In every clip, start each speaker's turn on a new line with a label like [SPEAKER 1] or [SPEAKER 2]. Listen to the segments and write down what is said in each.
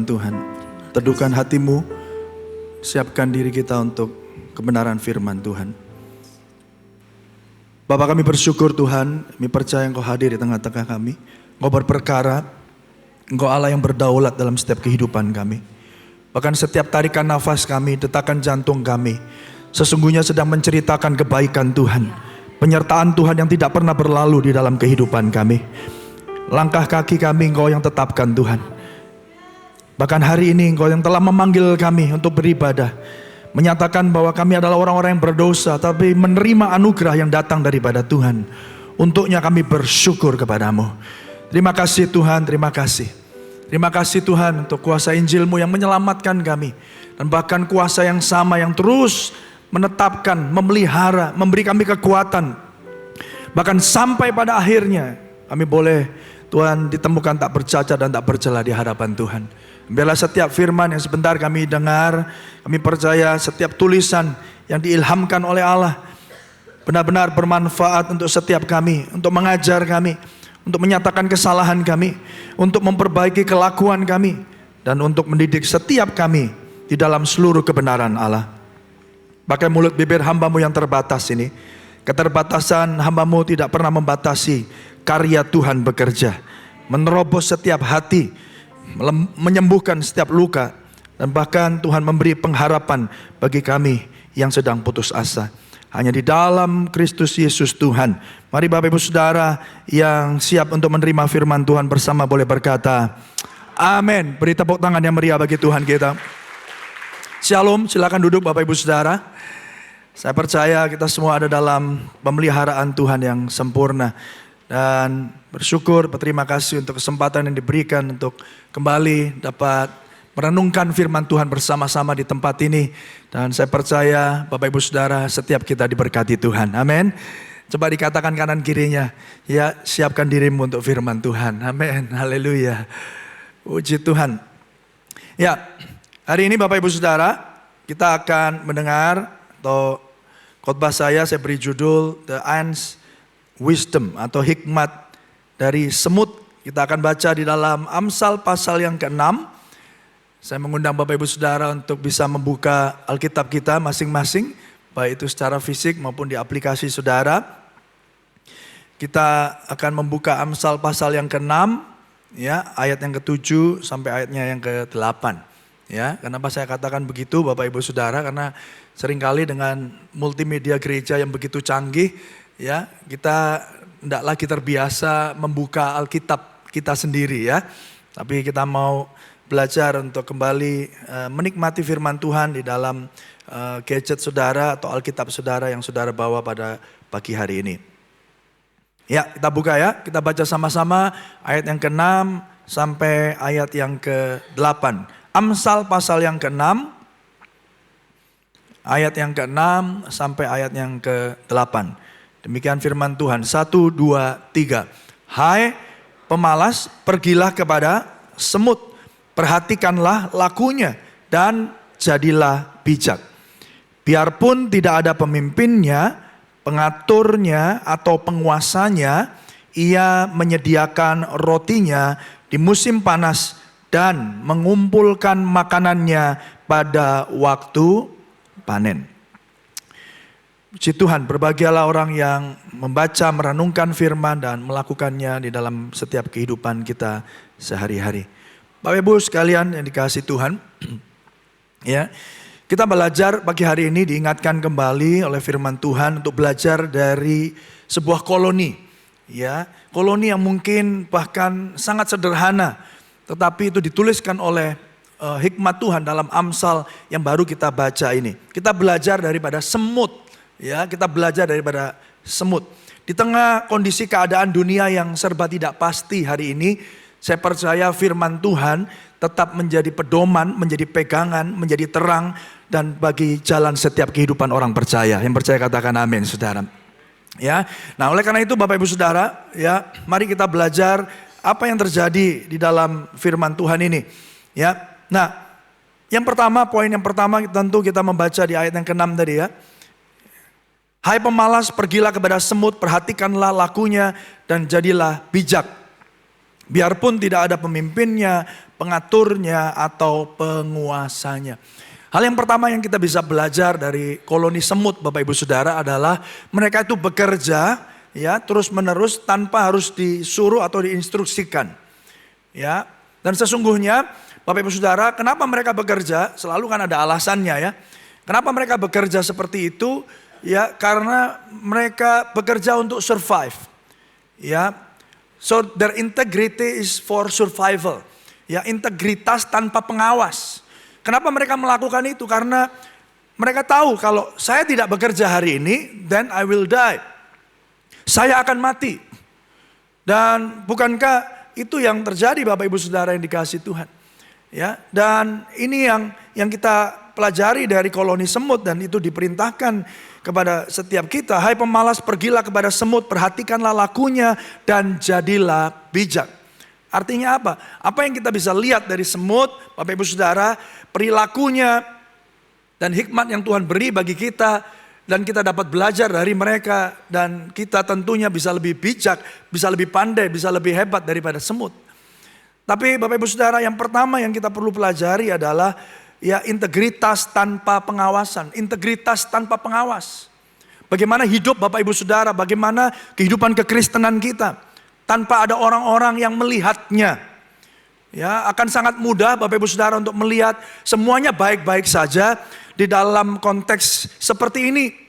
[SPEAKER 1] Tuhan. Teduhkan hatimu, siapkan diri kita untuk kebenaran firman Tuhan. Bapa, kami bersyukur Tuhan, kami percaya Engkau hadir di tengah-tengah kami. Engkau berperkara, Engkau Allah yang berdaulat dalam setiap kehidupan kami. Bahkan setiap tarikan nafas kami, detakan jantung kami, sesungguhnya sedang menceritakan kebaikan Tuhan. Penyertaan Tuhan yang tidak pernah berlalu di dalam kehidupan kami. Langkah kaki kami Engkau yang tetapkan Tuhan. Bahkan hari ini Engkau yang telah memanggil kami untuk beribadah. Menyatakan bahwa kami adalah orang-orang yang berdosa, tapi menerima anugerah yang datang daripada Tuhan. Untuknya kami bersyukur kepadamu. Terima kasih Tuhan, terima kasih. Terima kasih Tuhan untuk kuasa Injil-Mu yang menyelamatkan kami. Dan bahkan kuasa yang sama yang terus menetapkan, memelihara, memberi kami kekuatan. Bahkan sampai pada akhirnya kami boleh Tuhan ditemukan tak bercacat dan tak bercela di hadapan Tuhan. Biarlah setiap firman yang sebentar kami dengar, kami percaya setiap tulisan yang diilhamkan oleh Allah benar-benar bermanfaat untuk setiap kami, untuk mengajar kami, untuk menyatakan kesalahan kami, untuk memperbaiki kelakuan kami, dan untuk mendidik setiap kami di dalam seluruh kebenaran Allah. Pakai mulut bibir hamba-Mu yang terbatas ini, keterbatasan hamba-Mu tidak pernah membatasi karya Tuhan bekerja, menerobos setiap hati, menyembuhkan setiap luka, dan bahkan Tuhan memberi pengharapan bagi kami yang sedang putus asa. Hanya di dalam Kristus Yesus Tuhan. Mari Bapak Ibu Saudara yang siap untuk menerima firman Tuhan bersama boleh berkata amin. Beri tepuk tangan yang meriah bagi Tuhan kita. Shalom, silakan duduk Bapak Ibu Saudara. Saya percaya kita semua ada dalam pemeliharaan Tuhan yang sempurna. Dan bersyukur, berterima kasih untuk kesempatan yang diberikan untuk kembali dapat merenungkan firman Tuhan bersama-sama di tempat ini. Dan saya percaya Bapak Ibu Saudara setiap kita diberkati Tuhan. Amin. Coba dikatakan kanan kirinya, ya siapkan dirimu untuk firman Tuhan. Amin. Haleluya. Puji Tuhan. Ya, hari ini Bapak Ibu Saudara kita akan mendengar atau khotbah saya beri judul The Ants Wisdom atau hikmat dari semut. Kita akan baca di dalam Amsal pasal yang ke-6. Saya mengundang Bapak Ibu Saudara untuk bisa membuka Alkitab kita masing-masing, baik itu secara fisik maupun di aplikasi saudara. Kita akan membuka Amsal pasal yang ke-6, ya, ayat yang ke-7 sampai ayatnya yang ke-8. Ya, kenapa saya katakan begitu Bapak Ibu Saudara? Karena seringkali dengan multimedia gereja yang begitu canggih, ya, kita tidak lagi terbiasa membuka Alkitab kita sendiri, ya. Tapi kita mau belajar untuk kembali menikmati firman Tuhan di dalam gadget saudara atau Alkitab saudara yang saudara bawa pada pagi hari ini. Ya, kita buka ya, kita baca sama-sama ayat yang ke-6 sampai ayat yang ke-8. Amsal pasal yang ke-6, ayat yang ke-6 sampai ayat yang ke-8. Demikian firman Tuhan. 1, 2, 3. Hai pemalas, pergilah kepada semut. Perhatikanlah lakunya dan jadilah bijak. Biarpun tidak ada pemimpinnya, pengaturnya atau penguasanya, ia menyediakan rotinya di musim panas dan mengumpulkan makanannya pada waktu panen. Puji Tuhan, berbahagialah orang yang membaca, merenungkan firman dan melakukannya di dalam setiap kehidupan kita sehari-hari. Bapak Ibu sekalian yang dikasihi Tuhan, ya, kita belajar pagi hari ini diingatkan kembali oleh firman Tuhan untuk belajar dari sebuah koloni, ya, koloni yang mungkin bahkan sangat sederhana, tetapi itu dituliskan oleh hikmat Tuhan dalam Amsal yang baru kita baca ini. Kita belajar daripada semut, ya, kita belajar daripada semut. Di tengah kondisi keadaan dunia yang serba tidak pasti hari ini, saya percaya firman Tuhan tetap menjadi pedoman, menjadi pegangan, menjadi terang dan bagi jalan setiap kehidupan orang percaya. Yang percaya katakan amin, saudara. Ya, nah oleh karena itu Bapak Ibu Saudara, ya, mari kita belajar apa yang terjadi di dalam firman Tuhan ini. Ya, nah, poin yang pertama tentu kita membaca di ayat yang ke-6 tadi, ya. Hai pemalas, pergilah kepada semut, perhatikanlah lakunya dan jadilah bijak. Biarpun tidak ada pemimpinnya, pengaturnya, atau penguasanya. Hal yang pertama yang kita bisa belajar dari koloni semut Bapak Ibu Saudara adalah mereka itu bekerja ya terus menerus tanpa harus disuruh atau diinstruksikan. Ya. Dan sesungguhnya Bapak Ibu Saudara, kenapa mereka bekerja? Selalu kan ada alasannya ya. Kenapa mereka bekerja seperti itu? Ya, karena mereka bekerja untuk survive. Ya. So their integrity is for survival. Ya, integritas tanpa pengawas. Kenapa mereka melakukan itu? Karena mereka tahu kalau saya tidak bekerja hari ini, then I will die. Saya akan mati. Dan bukankah itu yang terjadi Bapak Ibu Saudara yang dikasihi Tuhan? Ya, dan ini yang kita pelajari dari koloni semut, dan itu diperintahkan kepada setiap kita. Hai pemalas, pergilah kepada semut, perhatikanlah lakunya dan jadilah bijak. Artinya apa? Apa yang kita bisa lihat dari semut, Bapak Ibu Saudara, perilakunya dan hikmat yang Tuhan beri bagi kita, dan kita dapat belajar dari mereka, dan kita tentunya bisa lebih bijak, bisa lebih pandai, bisa lebih hebat daripada semut. Tapi Bapak Ibu Saudara, yang pertama yang kita perlu pelajari adalah ya integritas tanpa pengawasan, integritas tanpa pengawas. Bagaimana hidup Bapak Ibu Saudara, bagaimana kehidupan kekristenan kita tanpa ada orang-orang yang melihatnya. Ya, akan sangat mudah Bapak Ibu Saudara untuk melihat semuanya baik-baik saja di dalam konteks seperti ini.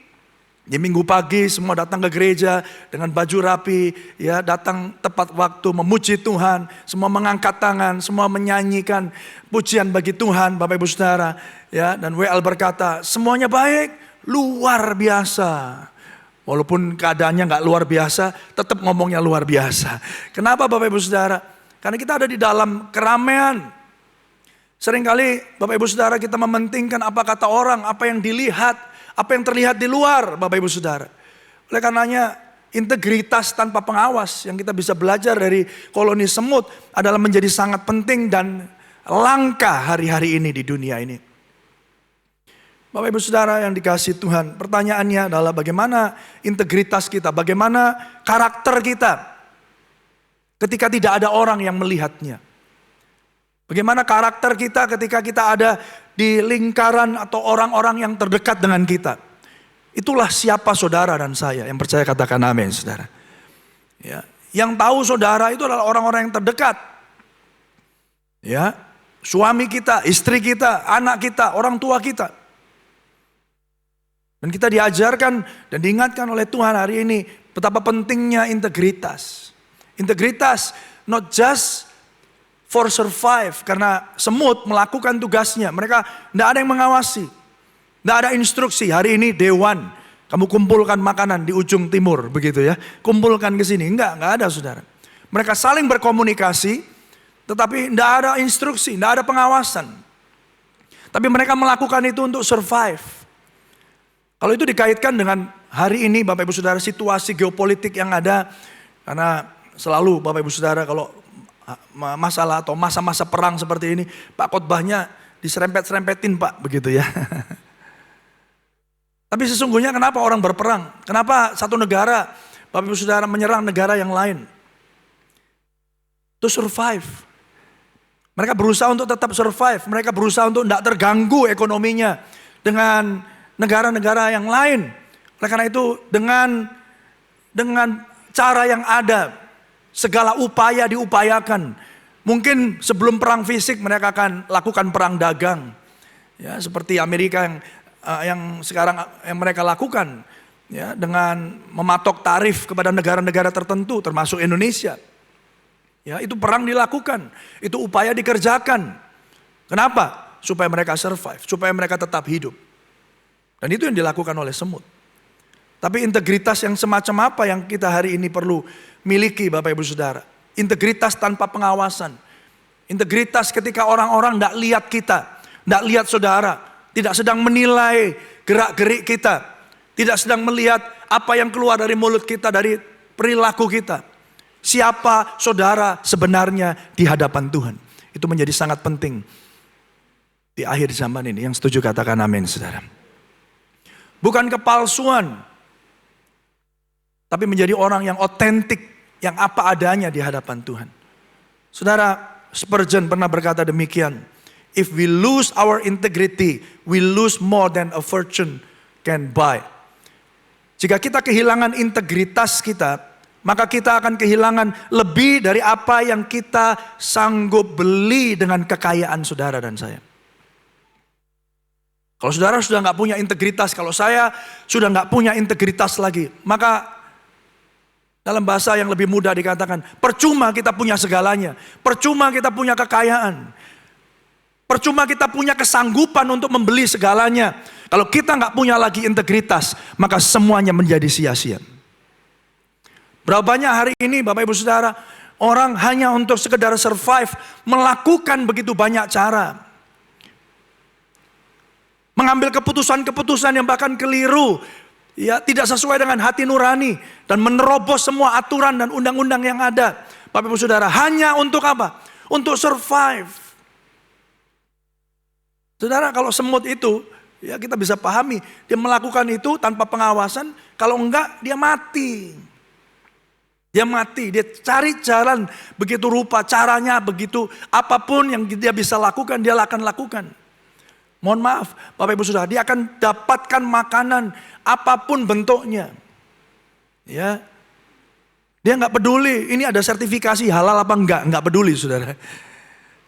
[SPEAKER 1] Di minggu pagi semua datang ke gereja dengan baju rapi, ya, datang tepat waktu memuji Tuhan, semua mengangkat tangan, semua menyanyikan pujian bagi Tuhan Bapak Ibu Saudara, ya, dan WL berkata, semuanya baik, luar biasa. Walaupun keadaannya nggak luar biasa, tetap ngomongnya luar biasa. Kenapa Bapak Ibu Saudara? Karena kita ada di dalam keramaian. Seringkali Bapak Ibu Saudara kita mementingkan apa kata orang, apa yang dilihat, apa yang terlihat di luar Bapak Ibu Saudara. Oleh karenanya integritas tanpa pengawas yang kita bisa belajar dari koloni semut adalah menjadi sangat penting dan langka hari-hari ini di dunia ini. Bapak Ibu Saudara yang dikasihi Tuhan, pertanyaannya adalah bagaimana integritas kita, bagaimana karakter kita ketika tidak ada orang yang melihatnya. Bagaimana karakter kita ketika kita ada di lingkaran atau orang-orang yang terdekat dengan kita. Itulah siapa saudara dan saya, yang percaya katakan amin saudara. Ya, yang tahu saudara itu adalah orang-orang yang terdekat. Ya, suami kita, istri kita, anak kita, orang tua kita. Dan kita diajarkan dan diingatkan oleh Tuhan hari ini betapa pentingnya integritas. Integritas not just for survive, karena semut melakukan tugasnya. Mereka tidak ada yang mengawasi, tidak ada instruksi. Hari ini dewan, kamu kumpulkan makanan di ujung timur, begitu ya. Kumpulkan ke sini, enggak ada saudara. Mereka saling berkomunikasi, tetapi tidak ada instruksi, tidak ada pengawasan. Tapi mereka melakukan itu untuk survive. Kalau itu dikaitkan dengan hari ini Bapak Ibu Saudara, situasi geopolitik yang ada, karena selalu Bapak Ibu Saudara kalau masalah atau masa-masa perang seperti ini, Pak khotbahnya diserempet-serempetin Pak, begitu ya. Tapi sesungguhnya kenapa orang berperang? Kenapa satu negara, Bapak Ibu Saudara, menyerang negara yang lain? To survive. Mereka berusaha untuk tetap survive, mereka berusaha untuk tidak terganggu ekonominya dengan negara-negara yang lain. Oleh karena itu dengan cara yang ada, segala upaya diupayakan. Mungkin sebelum perang fisik mereka akan lakukan perang dagang. Ya, seperti Amerika yang sekarang yang mereka lakukan, ya, dengan mematok tarif kepada negara-negara tertentu termasuk Indonesia. Ya, itu perang dilakukan, itu upaya dikerjakan. Kenapa? Supaya mereka survive, supaya mereka tetap hidup. Dan itu yang dilakukan oleh semut. Tapi integritas yang semacam apa yang kita hari ini perlu miliki Bapak Ibu Saudara? Integritas tanpa pengawasan. Integritas ketika orang-orang tidak lihat kita, tidak lihat saudara, tidak sedang menilai gerak-gerik kita, tidak sedang melihat apa yang keluar dari mulut kita, dari perilaku kita. Siapa saudara sebenarnya di hadapan Tuhan. Itu menjadi sangat penting di akhir zaman ini. Yang setuju katakan amin saudara. Bukan kepalsuan, tapi menjadi orang yang otentik, yang apa adanya di hadapan Tuhan. Saudara, Spurgeon pernah berkata demikian. If we lose our integrity, we lose more than a fortune can buy. Jika kita kehilangan integritas kita, maka kita akan kehilangan lebih dari apa yang kita sanggup beli dengan kekayaan saudara dan saya. Kalau saudara sudah nggak punya integritas, kalau saya sudah nggak punya integritas lagi, maka dalam bahasa yang lebih mudah dikatakan, percuma kita punya segalanya, percuma kita punya kekayaan, percuma kita punya kesanggupan untuk membeli segalanya. Kalau kita nggak punya lagi integritas, maka semuanya menjadi sia-sia. Berapa banyak hari ini Bapak Ibu Saudara, orang hanya untuk sekedar survive, melakukan begitu banyak cara. Mengambil keputusan-keputusan yang bahkan keliru, ya, tidak sesuai dengan hati nurani, dan menerobos semua aturan dan undang-undang yang ada. Bapak Ibu Saudara, hanya untuk apa? Untuk survive. Saudara, kalau semut itu, ya kita bisa pahami, dia melakukan itu tanpa pengawasan, kalau enggak dia mati. Dia mati, dia cari jalan begitu rupa, caranya begitu, apapun yang dia bisa lakukan, dia akan lakukan. Mohon maaf, Bapak Ibu Saudara, dia akan dapatkan makanan apapun bentuknya. Ya. Dia nggak peduli, ini ada sertifikasi halal apa enggak peduli Saudara.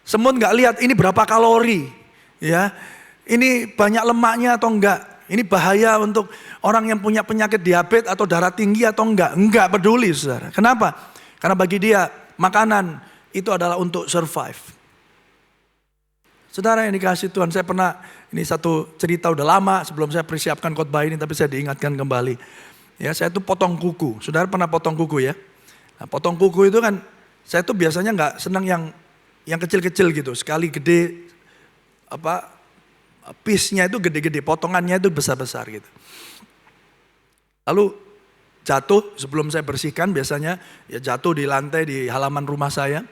[SPEAKER 1] Semut nggak lihat ini berapa kalori. Ya, ini banyak lemaknya atau enggak? Ini bahaya untuk orang yang punya penyakit diabetes atau darah tinggi atau enggak? Enggak peduli, saudara. Kenapa? Karena bagi dia makanan itu adalah untuk survive. Saudara yang dikasih Tuhan, saya pernah, ini satu cerita udah lama sebelum saya persiapkan khotbah ini, tapi saya diingatkan kembali. Ya, saya tuh potong kuku. Saudara pernah potong kuku ya? Nah, potong kuku itu kan, saya tuh biasanya nggak senang yang kecil-kecil gitu. Sekali gede, piece-nya itu gede-gede, potongannya itu besar-besar gitu. Lalu jatuh sebelum saya bersihkan, biasanya ya jatuh di lantai di halaman rumah saya.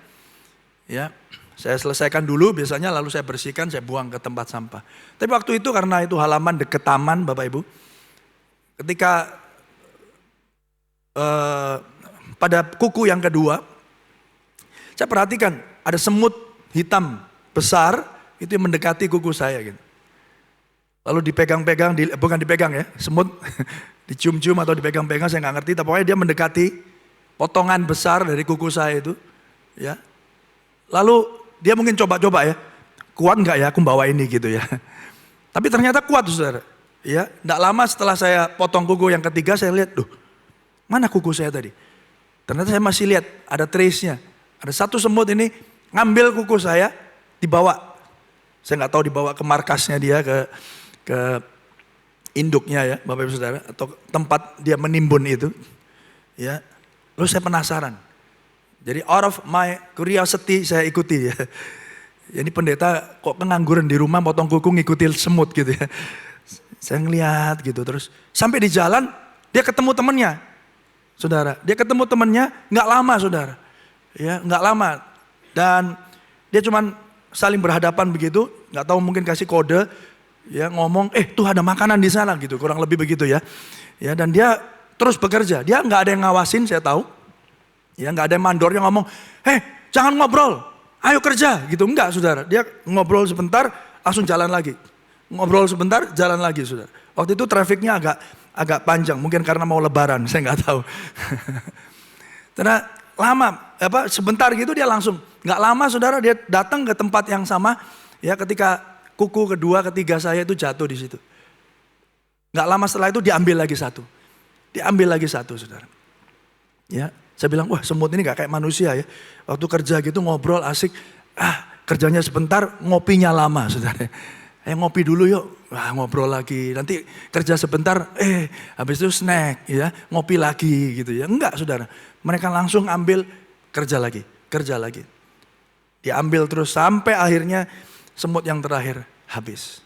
[SPEAKER 1] Ya, saya selesaikan dulu biasanya, lalu saya bersihkan, saya buang ke tempat sampah. Tapi waktu itu karena itu halaman deket taman Bapak Ibu, ketika pada kuku yang kedua, saya perhatikan ada semut hitam besar, itu yang mendekati kuku saya gitu. Lalu dipegang-pegang, bukan dipegang ya, semut dicium-cium atau dipegang-pegang, saya nggak ngerti. Tapi pokoknya dia mendekati potongan besar dari kuku saya itu, ya. Lalu dia mungkin coba-coba ya, kuat nggak ya aku bawa ini gitu ya. Tapi ternyata kuat saudara. Ya, nggak lama setelah saya potong kuku yang ketiga, saya lihat, mana kuku saya tadi? Ternyata saya masih lihat ada trace-nya. Ada satu semut ini ngambil kuku saya, dibawa. Saya nggak tahu dibawa ke markasnya dia, ke induknya ya Bapak Ibu Saudara, atau tempat dia menimbun itu. Ya, lalu saya penasaran. Jadi out of my curiosity saya ikuti ya. Ini pendeta kok pengangguran di rumah potong kuku ngikuti semut gitu ya. Saya ngeliat gitu terus. Sampai di jalan dia ketemu temennya. Saudara, dia ketemu temennya nggak lama saudara. Ya, nggak lama. Dan dia cuman saling berhadapan begitu, nggak tahu mungkin kasih kode, ya ngomong, tuh ada makanan di sana gitu, kurang lebih begitu ya. Ya, dan dia terus bekerja, dia nggak ada yang ngawasin, saya tahu. Ya, nggak ada yang mandornya ngomong, jangan ngobrol, ayo kerja gitu, enggak saudara. Dia ngobrol sebentar, langsung jalan lagi. Ngobrol sebentar, jalan lagi saudara. Waktu itu trafiknya agak panjang, mungkin karena mau lebaran, saya nggak tahu. Karena lama, sebentar gitu dia langsung, nggak lama saudara dia datang ke tempat yang sama, ya ketika kuku kedua, ketiga saya itu jatuh di situ. Nggak lama setelah itu diambil lagi satu, saudara. Ya, saya bilang, wah semut ini nggak kayak manusia ya. Waktu kerja gitu ngobrol asik, kerjanya sebentar, ngopinya lama, saudara. Ngopi dulu yuk, ngobrol lagi. Nanti kerja sebentar, habis itu snack, ya, ngopi lagi gitu ya. Enggak, saudara. Mereka langsung ambil, kerja lagi. Diambil terus sampai akhirnya semut yang terakhir habis.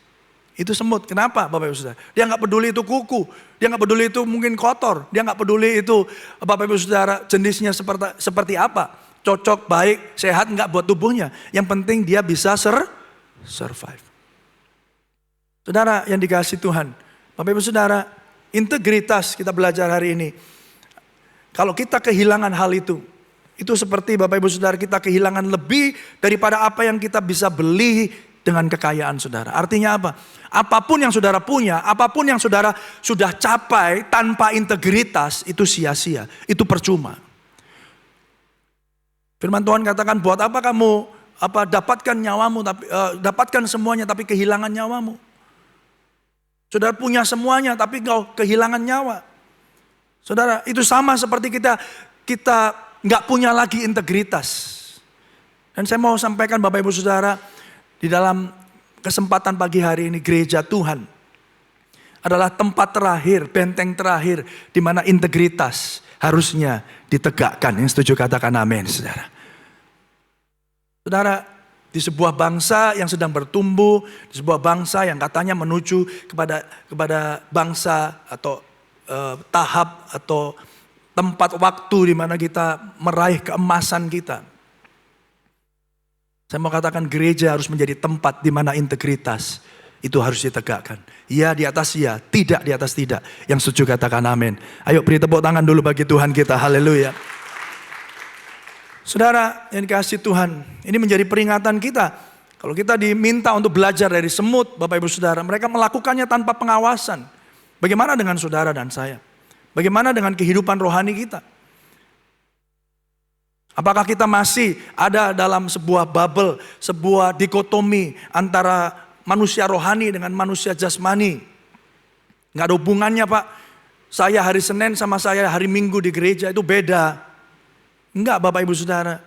[SPEAKER 1] Itu semut, kenapa Bapak Ibu Saudara? Dia nggak peduli itu kuku, dia nggak peduli itu mungkin kotor, dia nggak peduli itu Bapak Ibu Saudara jenisnya seperti apa, cocok, baik, sehat nggak buat tubuhnya. Yang penting dia bisa survive. Saudara yang dikasihi Tuhan, Bapak Ibu Saudara, integritas kita belajar hari ini. Kalau kita kehilangan hal itu Itu seperti Bapak Ibu Saudara kita kehilangan lebih daripada apa yang kita bisa beli dengan kekayaan saudara. Artinya apa? Apapun yang saudara punya, apapun yang saudara sudah capai tanpa integritas, itu sia-sia, itu percuma. Firman Tuhan katakan, buat apa kamu dapatkan nyawamu, tapi dapatkan semuanya tapi kehilangan nyawamu. Saudara punya semuanya tapi kau kehilangan nyawa. Saudara, itu sama seperti kita nggak punya lagi integritas. Dan saya mau sampaikan Bapak Ibu Saudara, di dalam kesempatan pagi hari ini, gereja Tuhan adalah tempat terakhir, benteng terakhir di mana integritas harusnya ditegakkan. Yang setuju katakan amin, saudara. Saudara, di sebuah bangsa yang sedang bertumbuh, di sebuah bangsa yang katanya menuju kepada bangsa atau tahap atau tempat waktu di mana kita meraih keemasan kita. Saya mau katakan gereja harus menjadi tempat di mana integritas itu harus ditegakkan. Ya di atas ya, tidak di atas tidak. Yang setuju katakan amin. Ayo beri tepuk tangan dulu bagi Tuhan kita. Haleluya. Saudara yang dikasihi Tuhan, ini menjadi peringatan kita. Kalau kita diminta untuk belajar dari semut, Bapak Ibu Saudara, mereka melakukannya tanpa pengawasan. Bagaimana dengan saudara dan saya? Bagaimana dengan kehidupan rohani kita? Apakah kita masih ada dalam sebuah bubble, sebuah dikotomi antara manusia rohani dengan manusia jasmani? Nggak ada hubungannya Pak. Saya hari Senin sama saya hari Minggu di gereja itu beda. Enggak Bapak Ibu Saudara.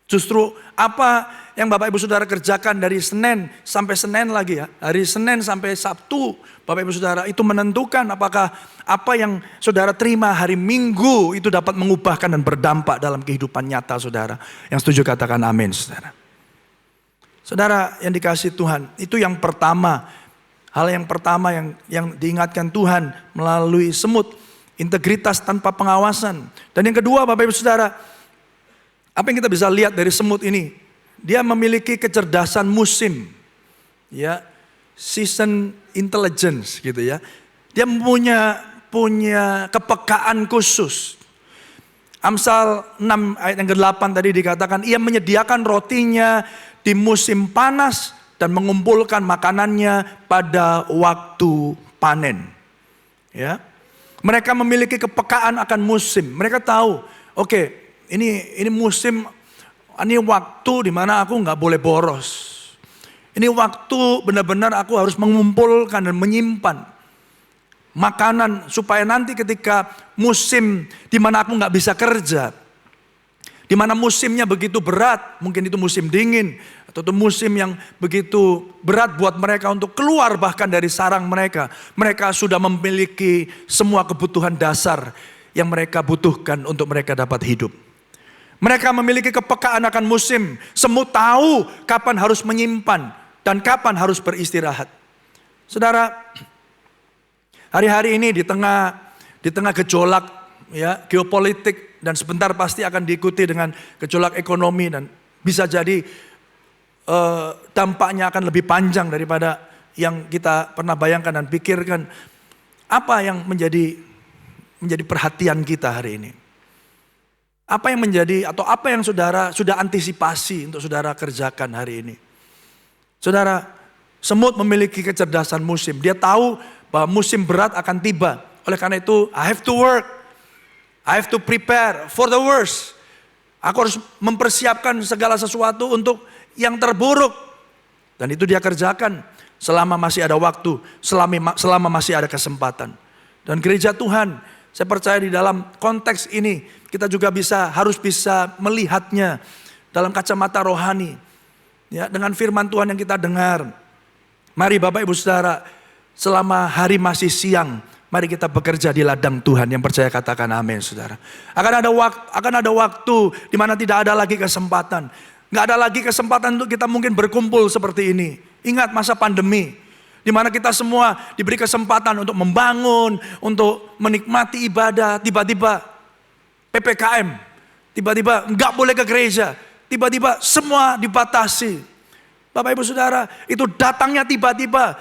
[SPEAKER 1] Justru apa yang Bapak Ibu Saudara kerjakan dari Senin sampai Senin lagi ya. Hari Senin sampai Sabtu Bapak Ibu Saudara itu menentukan apakah apa yang saudara terima hari Minggu itu dapat mengubahkan dan berdampak dalam kehidupan nyata saudara. Yang setuju katakan amin saudara. Saudara yang dikasihi Tuhan, itu yang pertama. Hal yang pertama yang diingatkan Tuhan melalui semut. Integritas tanpa pengawasan. Dan yang kedua Bapak Ibu Saudara, apa yang kita bisa lihat dari semut ini? Dia memiliki kecerdasan musim. Ya, season intelligence gitu ya. Dia punya kepekaan khusus. Amsal 6 ayat yang ke-8 tadi dikatakan, ia menyediakan rotinya di musim panas dan mengumpulkan makanannya pada waktu panen. Ya. Mereka memiliki kepekaan akan musim. Mereka tahu, oke, ini musim, ini waktu di mana aku nggak boleh boros. Ini waktu benar-benar aku harus mengumpulkan dan menyimpan makanan supaya nanti ketika musim di mana aku nggak bisa kerja, di mana musimnya begitu berat, mungkin itu musim dingin atau itu musim yang begitu berat buat mereka untuk keluar bahkan dari sarang mereka. Mereka sudah memiliki semua kebutuhan dasar yang mereka butuhkan untuk mereka dapat hidup. Mereka memiliki kepekaan akan musim. Semut tahu kapan harus menyimpan dan kapan harus beristirahat. Saudara, hari-hari ini di tengah gejolak ya geopolitik dan sebentar pasti akan diikuti dengan gejolak ekonomi dan bisa jadi dampaknya akan lebih panjang daripada yang kita pernah bayangkan dan pikirkan. Apa yang menjadi perhatian kita hari ini? Apa yang menjadi atau apa yang saudara sudah antisipasi untuk saudara kerjakan hari ini? Saudara, semut memiliki kecerdasan musim. Dia tahu bahwa musim berat akan tiba. Oleh karena itu, I have to work. I have to prepare for the worst. Aku harus mempersiapkan segala sesuatu untuk yang terburuk. Dan itu dia kerjakan selama masih ada waktu, selama masih ada kesempatan. Dan gereja Tuhan, saya percaya di dalam konteks ini, kita juga harus bisa melihatnya dalam kacamata rohani. Ya, dengan firman Tuhan yang kita dengar. Mari Bapak Ibu Saudara, selama hari masih siang, mari kita bekerja di ladang Tuhan. Yang percaya katakan amin saudara. Akan ada waktu di mana tidak ada lagi kesempatan. Nggak ada lagi kesempatan untuk kita mungkin berkumpul seperti ini. Ingat masa pandemi. Di mana kita semua diberi kesempatan untuk membangun, untuk menikmati ibadah. Tiba-tiba PPKM. Tiba-tiba nggak boleh ke gereja. Tiba-tiba semua dibatasi. Bapak Ibu Saudara, itu datangnya tiba-tiba.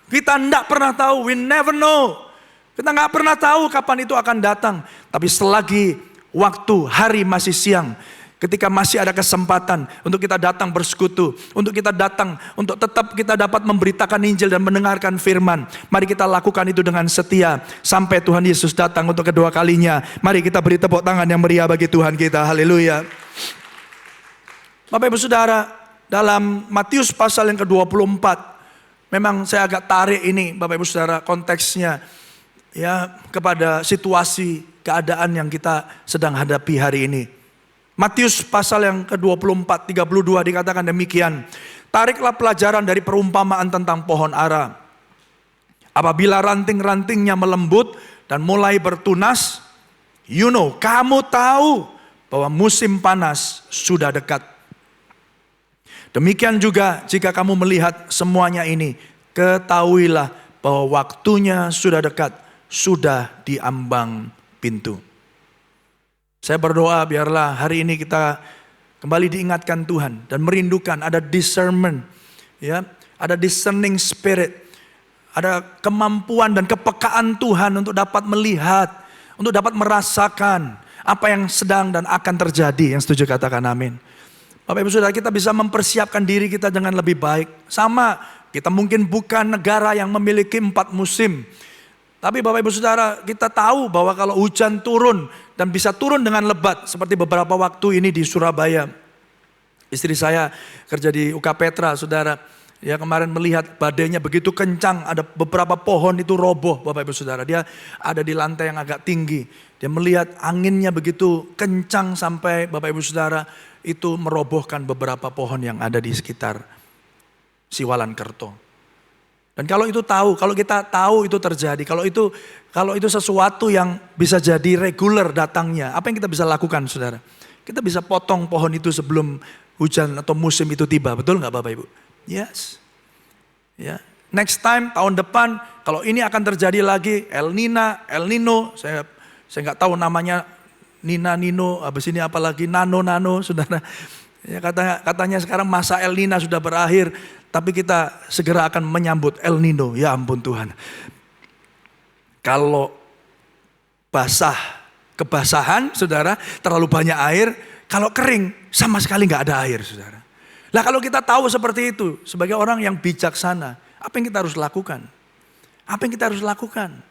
[SPEAKER 1] Kita nggak pernah tahu, we never know. Kita nggak pernah tahu kapan itu akan datang. Tapi selagi waktu, hari masih siang, ketika masih ada kesempatan untuk kita datang bersekutu, untuk kita datang, untuk tetap kita dapat memberitakan Injil dan mendengarkan firman. Mari kita lakukan itu dengan setia sampai Tuhan Yesus datang untuk kedua kalinya. Mari kita beri tepuk tangan yang meriah bagi Tuhan kita. Haleluya. Bapak Ibu Saudara, dalam Matius pasal yang ke-24, memang saya agak tarik ini Bapak Ibu Saudara konteksnya ya kepada situasi keadaan yang kita sedang hadapi hari ini. Matius pasal yang ke-24, 32 dikatakan demikian. Tariklah pelajaran dari perumpamaan tentang pohon ara. Apabila ranting-rantingnya melembut dan mulai bertunas, kamu tahu bahwa musim panas sudah dekat. Demikian juga jika kamu melihat semuanya ini, ketahuilah bahwa waktunya sudah dekat, sudah di ambang pintu. Saya berdoa biarlah hari ini kita kembali diingatkan Tuhan dan merindukan ada discernment, ya, ada discerning spirit, ada kemampuan dan kepekaan Tuhan untuk dapat melihat, untuk dapat merasakan apa yang sedang dan akan terjadi. Yang setuju katakan amin. Bapak Ibu Saudara, kita bisa mempersiapkan diri kita dengan lebih baik. Sama, kita mungkin bukan negara yang memiliki 4 musim. Tapi Bapak Ibu Saudara, kita tahu bahwa kalau hujan turun dan bisa turun dengan lebat. Seperti beberapa waktu ini di Surabaya. Istri saya kerja di UK Petra, Saudara. Ya, kemarin melihat badainya begitu kencang, ada beberapa pohon itu roboh Bapak Ibu Saudara. Dia ada di lantai yang agak tinggi. Dia melihat anginnya begitu kencang sampai Bapak Ibu Saudara itu merobohkan beberapa pohon yang ada di sekitar Siwalan Kerto. Dan kalau itu tahu, kalau kita tahu itu terjadi, kalau itu sesuatu yang bisa jadi reguler datangnya, apa yang kita bisa lakukan Saudara? Kita bisa potong pohon itu sebelum hujan atau musim itu tiba, betul nggak Bapak Ibu? Yes. Ya. Next time, tahun depan, kalau ini akan terjadi lagi, El Nino, saya nggak tahu namanya, Nino, habis ini apalagi Nano, Saudara. Ya, katanya sekarang masa El Nino sudah berakhir, tapi kita segera akan menyambut El Nino. Ya ampun Tuhan. Kalau kebasahan, Saudara, terlalu banyak air. Kalau kering, sama sekali nggak ada air, Saudara. Nah kalau kita tahu seperti itu, sebagai orang yang bijaksana, apa yang kita harus lakukan? Apa yang kita harus lakukan?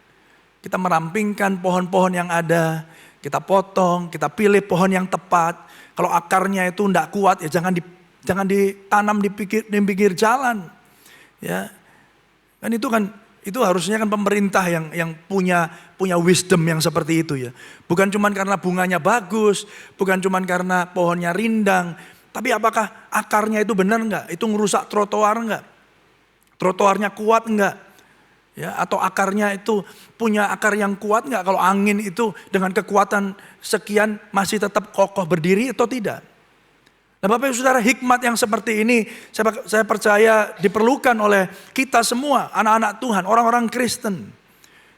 [SPEAKER 1] Kita merampingkan pohon-pohon yang ada, kita potong, kita pilih pohon yang tepat. Kalau akarnya itu tidak kuat, ya jangan ditanam di pinggir jalan. Ya, kan itu harusnya kan pemerintah yang punya wisdom yang seperti itu ya. Bukan cuma karena bunganya bagus, bukan cuma karena pohonnya rindang, tapi apakah akarnya itu benar enggak? Itu ngerusak trotoar enggak? Trotoarnya kuat enggak? Ya, atau akarnya itu punya akar yang kuat enggak? Kalau angin itu dengan kekuatan sekian masih tetap kokoh berdiri atau tidak? Nah Bapak Ibu Saudara, hikmat yang seperti ini saya percaya diperlukan oleh kita semua, anak-anak Tuhan, orang-orang Kristen.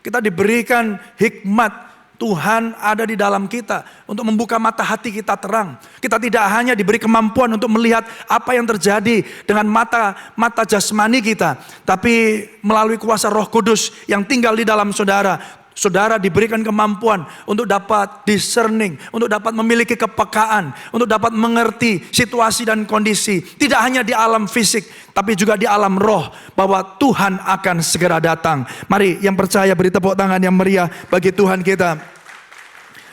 [SPEAKER 1] Kita diberikan hikmat, Tuhan ada di dalam kita untuk membuka mata hati kita terang. Kita tidak hanya diberi kemampuan untuk melihat apa yang terjadi dengan mata jasmani kita, tapi melalui kuasa Roh Kudus yang tinggal di dalam saudara. Saudara diberikan kemampuan untuk dapat discerning, untuk dapat memiliki kepekaan, untuk dapat mengerti situasi dan kondisi. Tidak hanya di alam fisik, tapi juga di alam roh, bahwa Tuhan akan segera datang. Mari yang percaya beri tepuk tangan yang meriah bagi Tuhan kita.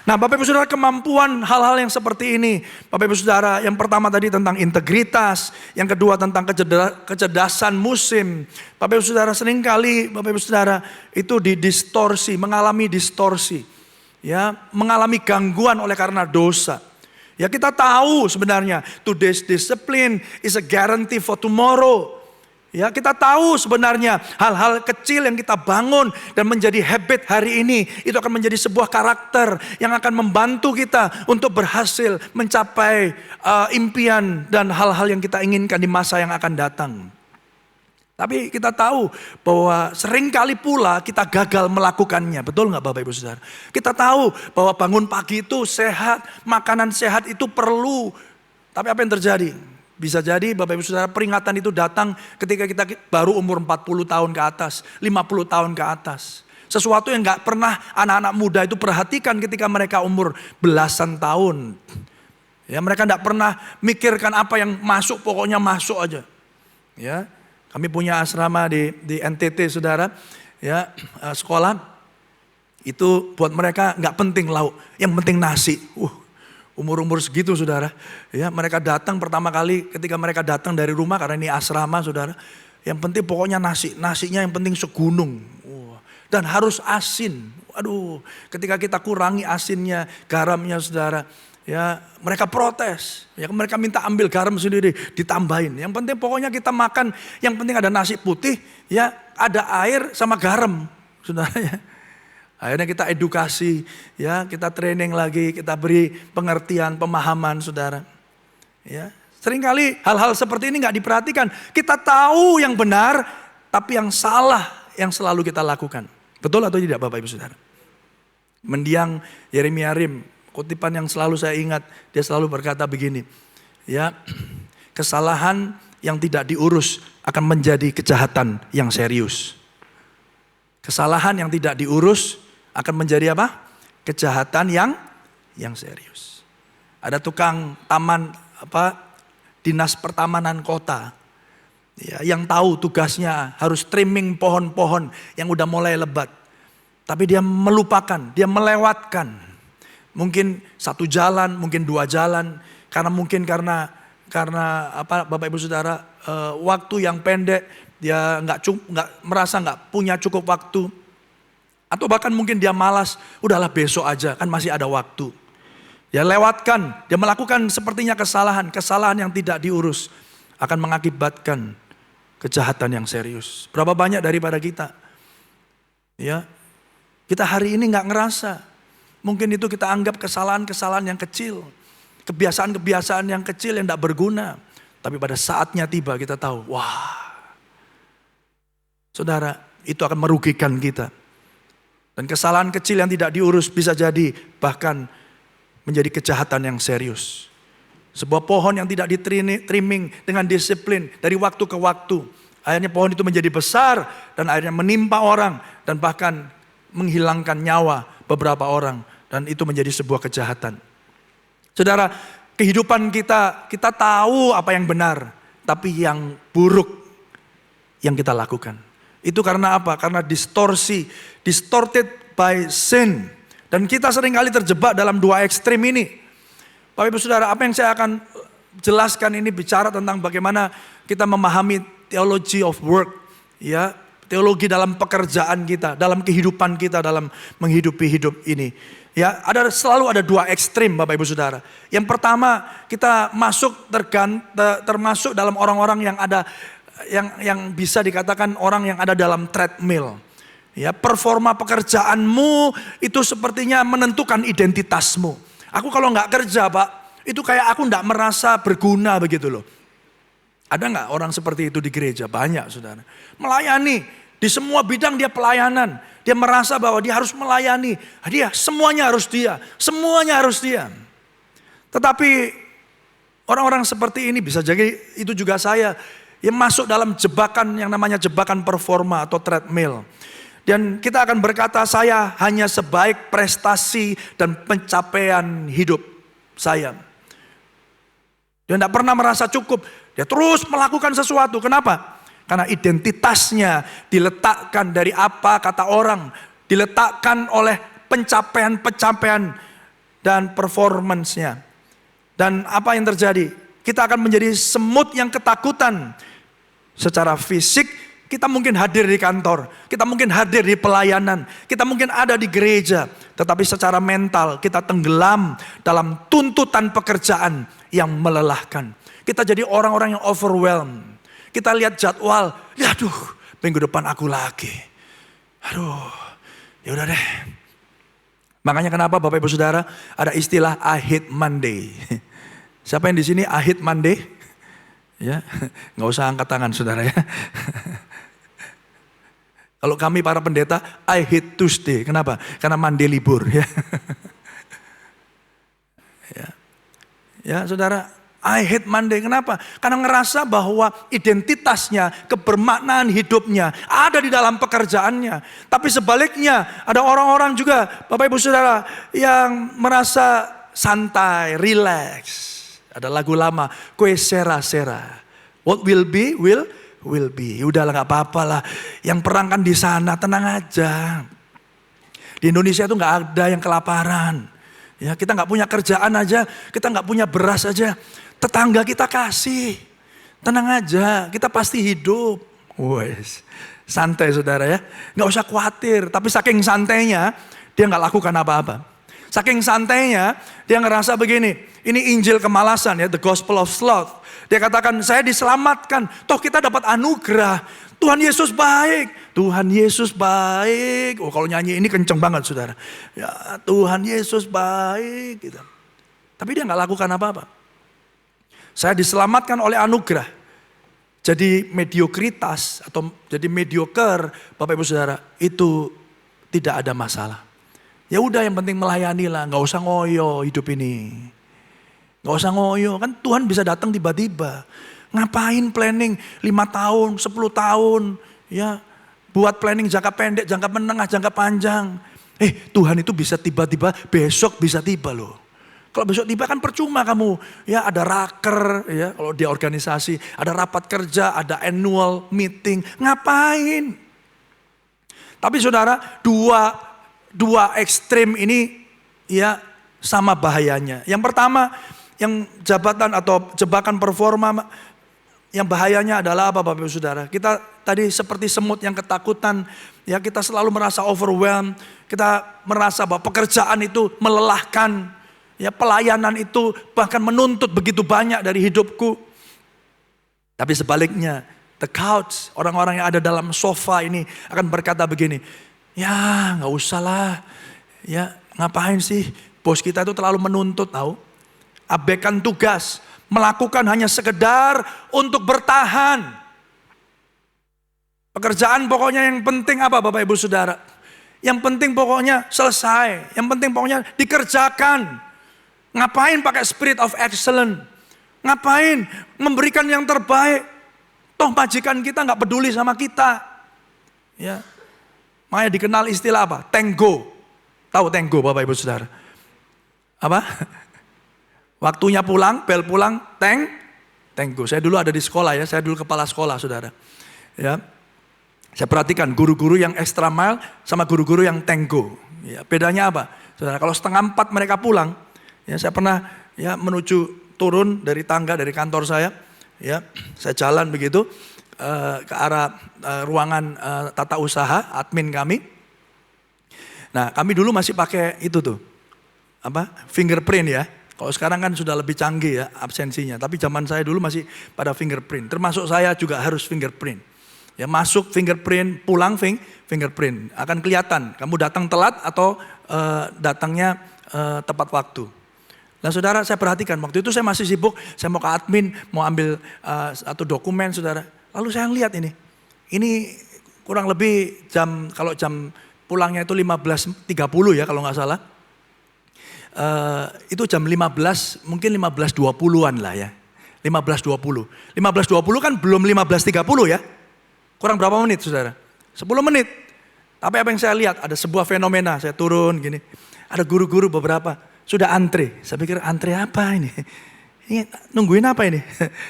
[SPEAKER 1] Nah Bapak Ibu Saudara, kemampuan hal-hal yang seperti ini, Bapak Ibu Saudara, yang pertama tadi tentang integritas, yang kedua tentang kecerdasan musim. Bapak Ibu Saudara, seringkali Bapak Ibu Saudara itu mengalami distorsi, ya, mengalami gangguan oleh karena dosa. Ya kita tahu sebenarnya today's discipline is a guarantee for tomorrow. Ya, kita tahu sebenarnya hal-hal kecil yang kita bangun dan menjadi habit hari ini, itu akan menjadi sebuah karakter yang akan membantu kita untuk berhasil mencapai impian dan hal-hal yang kita inginkan di masa yang akan datang. Tapi kita tahu bahwa seringkali pula kita gagal melakukannya. Betul nggak Bapak Ibu Saudara? Kita tahu bahwa bangun pagi itu sehat, makanan sehat itu perlu. Tapi apa yang terjadi? Bisa jadi Bapak Ibu Saudara, peringatan itu datang ketika kita baru umur 40 tahun ke atas, 50 tahun ke atas. Sesuatu yang gak pernah anak-anak muda itu perhatikan ketika mereka umur belasan tahun. Ya, mereka gak pernah mikirkan apa yang masuk, pokoknya masuk aja. Ya, kami punya asrama di NTT, saudara. Ya, sekolah itu buat mereka gak penting lauk, yang penting nasi. Umur-umur segitu, saudara. Ya, mereka datang pertama kali ketika mereka datang dari rumah, karena ini asrama, saudara. Yang penting pokoknya nasi, nasinya yang penting segunung. Dan harus asin. Aduh, ketika kita kurangi asinnya, garamnya, saudara, ya mereka protes. Ya mereka minta ambil garam sendiri, ditambahin. Yang penting pokoknya kita makan, yang penting ada nasi putih, ya ada air sama garam, saudara ya. Akhirnya kita edukasi, ya kita training lagi, kita beri pengertian, pemahaman, saudara. Ya, seringkali hal-hal seperti ini nggak diperhatikan. Kita tahu yang benar, tapi yang salah yang selalu kita lakukan. Betul atau tidak, Bapak Ibu Saudara? Mendiang Yeremia Rim, kutipan yang selalu saya ingat, dia selalu berkata begini, ya, kesalahan yang tidak diurus akan menjadi kejahatan yang serius. Kesalahan yang tidak diurus akan menjadi apa? Kejahatan yang serius. Ada tukang taman dinas pertamanan kota. Ya, yang tahu tugasnya harus trimming pohon-pohon yang udah mulai lebat. Tapi dia melupakan, dia melewatkan. Mungkin satu jalan, mungkin dua jalan. Karena Bapak Ibu Saudara, waktu yang pendek, dia merasa nggak punya cukup waktu. Atau bahkan mungkin dia malas, udahlah besok aja, kan masih ada waktu. Dia lewatkan, dia melakukan sepertinya kesalahan yang tidak diurus akan mengakibatkan kejahatan yang serius. Berapa banyak daripada kita, ya, kita hari ini nggak ngerasa. Mungkin itu kita anggap kesalahan-kesalahan yang kecil, kebiasaan-kebiasaan yang kecil yang tidak berguna. Tapi pada saatnya tiba kita tahu, wah, saudara, itu akan merugikan kita. Dan kesalahan kecil yang tidak diurus bisa jadi bahkan menjadi kejahatan yang serius. Sebuah pohon yang tidak di-trimming dengan disiplin dari waktu ke waktu. Akhirnya pohon itu menjadi besar dan akhirnya menimpa orang. Dan bahkan menghilangkan nyawa beberapa orang. Dan itu menjadi sebuah kejahatan. Saudara, kehidupan kita tahu apa yang benar. Tapi yang buruk yang kita lakukan. Itu karena apa? Karena distorted by sin. Dan kita seringkali terjebak dalam dua ekstrim ini. Bapak Ibu Saudara, apa yang saya akan jelaskan ini bicara tentang bagaimana kita memahami theology of work, ya, teologi dalam pekerjaan kita, dalam kehidupan kita, dalam menghidupi hidup ini. Ya, selalu ada dua ekstrim, Bapak Ibu Saudara. Yang pertama, kita termasuk dalam orang-orang yang ada yang bisa dikatakan orang yang ada dalam treadmill. Ya, performa pekerjaanmu itu sepertinya menentukan identitasmu. Aku kalau nggak kerja, Pak, itu kayak aku nggak merasa berguna begitu loh. Ada nggak orang seperti itu di gereja? Banyak, saudara. Melayani di semua bidang dia pelayanan. Dia merasa bahwa dia harus melayani. Semuanya harus dia. Tetapi orang-orang seperti ini bisa jadi itu juga saya yang masuk dalam jebakan yang namanya jebakan performa atau treadmill. Dan kita akan berkata saya hanya sebaik prestasi dan pencapaian hidup saya. Dia tidak pernah merasa cukup. Dia terus melakukan sesuatu. Kenapa? Karena identitasnya diletakkan dari apa kata orang. Diletakkan oleh pencapaian-pencapaian dan performance-nya. Dan apa yang terjadi? Kita akan menjadi semut yang ketakutan. Secara fisik, kita mungkin hadir di kantor, kita mungkin hadir di pelayanan, kita mungkin ada di gereja. Tetapi secara mental kita tenggelam dalam tuntutan pekerjaan yang melelahkan. Kita jadi orang-orang yang overwhelmed. Kita lihat jadwal, aduh minggu depan aku lagi. Aduh, ya udah deh. Makanya kenapa Bapak Ibu Saudara ada istilah I hate Monday. Siapa yang di sini I hate Monday? Ya, nggak usah angkat tangan saudara ya. Kalau kami para pendeta, I hate Tuesday. Kenapa? Karena Monday libur. Ya, ya saudara, I hate Monday. Kenapa? Karena ngerasa bahwa identitasnya, kebermaknaan hidupnya ada di dalam pekerjaannya. Tapi sebaliknya ada orang-orang juga, Bapak Ibu Saudara, yang merasa santai, relax. Ada lagu lama, kue sera-sera. What will be, will be. Udahlah gak apa-apa lah. Yang perang kan di sana, tenang aja. Di Indonesia itu gak ada yang kelaparan. Ya, kita gak punya kerjaan aja, kita gak punya beras aja. Tetangga kita kasih, tenang aja, kita pasti hidup. Wes, santai saudara ya, nggak usah khawatir. Tapi saking santainya, dia nggak lakukan apa-apa. Saking santainya, dia ngerasa begini, ini Injil kemalasan ya, the gospel of sloth. Dia katakan, saya diselamatkan, toh kita dapat anugerah. Tuhan Yesus baik, Tuhan Yesus baik. Oh kalau nyanyi ini kenceng banget saudara. Ya Tuhan Yesus baik. Gitu. Tapi dia nggak lakukan apa-apa. Saya diselamatkan oleh anugerah. Jadi mediokritas atau jadi mediocre, Bapak Ibu Saudara, itu tidak ada masalah. Ya udah yang penting melayani lah, nggak usah ngoyo hidup ini. Nggak usah ngoyo, kan Tuhan bisa datang tiba-tiba. Ngapain planning 5 tahun, 10 tahun, ya buat planning jangka pendek, jangka menengah, jangka panjang. Tuhan itu bisa tiba-tiba, besok bisa tiba loh. Kalau besok tiba kan percuma kamu, ya ada raker, ya kalau di organisasi, ada rapat kerja, ada annual meeting, ngapain? Tapi saudara, dua ekstrim ini ya sama bahayanya. Yang pertama, yang jabatan atau jebakan performa, yang bahayanya adalah apa Bapak Ibu Saudara? Kita tadi seperti semut yang ketakutan, ya kita selalu merasa overwhelmed, kita merasa bahwa pekerjaan itu melelahkan. Ya pelayanan itu bahkan menuntut begitu banyak dari hidupku. Tapi sebaliknya, the couch, orang-orang yang ada dalam sofa ini akan berkata begini, ya gak usah lah, ya ngapain sih bos kita itu terlalu menuntut tahu. Abaikan tugas, melakukan hanya sekedar untuk bertahan. Pekerjaan pokoknya yang penting apa Bapak Ibu Saudara? Yang penting pokoknya selesai, yang penting pokoknya dikerjakan. Ngapain pakai spirit of excellence? Ngapain memberikan yang terbaik? Toh majikan kita nggak peduli sama kita. Ya, makanya dikenal istilah apa? Tenggo. Tahu tenggo Bapak Ibu Saudara? Apa? Waktunya pulang, bel pulang, tenggo. Saya dulu ada di sekolah ya, saya dulu kepala sekolah saudara. Ya, saya perhatikan guru-guru yang extra mile sama guru-guru yang tenggo. Ya, bedanya apa? Saudara, kalau 3:30 mereka pulang. Ya, saya pernah ya menuju turun dari tangga dari kantor saya, ya saya jalan begitu ke arah ruangan tata usaha admin kami. Nah kami dulu masih pakai itu tuh apa fingerprint ya. Kalau sekarang kan sudah lebih canggih ya absensinya. Tapi zaman saya dulu masih pada fingerprint. Termasuk saya juga harus fingerprint. Ya masuk fingerprint, pulang fingerprint. Akan kelihatan kamu datang telat atau datangnya tepat waktu. Nah saudara saya perhatikan waktu itu saya masih sibuk, saya mau ke admin, mau ambil satu dokumen saudara. Lalu saya lihat ini kurang lebih kalau jam pulangnya itu 15.30 ya kalau nggak salah. Itu jam 15, mungkin 15.20-an lah ya. 15.20 kan belum 15.30 ya. Kurang berapa menit saudara? 10 menit. Tapi apa yang saya lihat, ada sebuah fenomena, saya turun gini. Ada guru-guru beberapa. Sudah antre, saya pikir antre apa ini? Ini nungguin apa ini?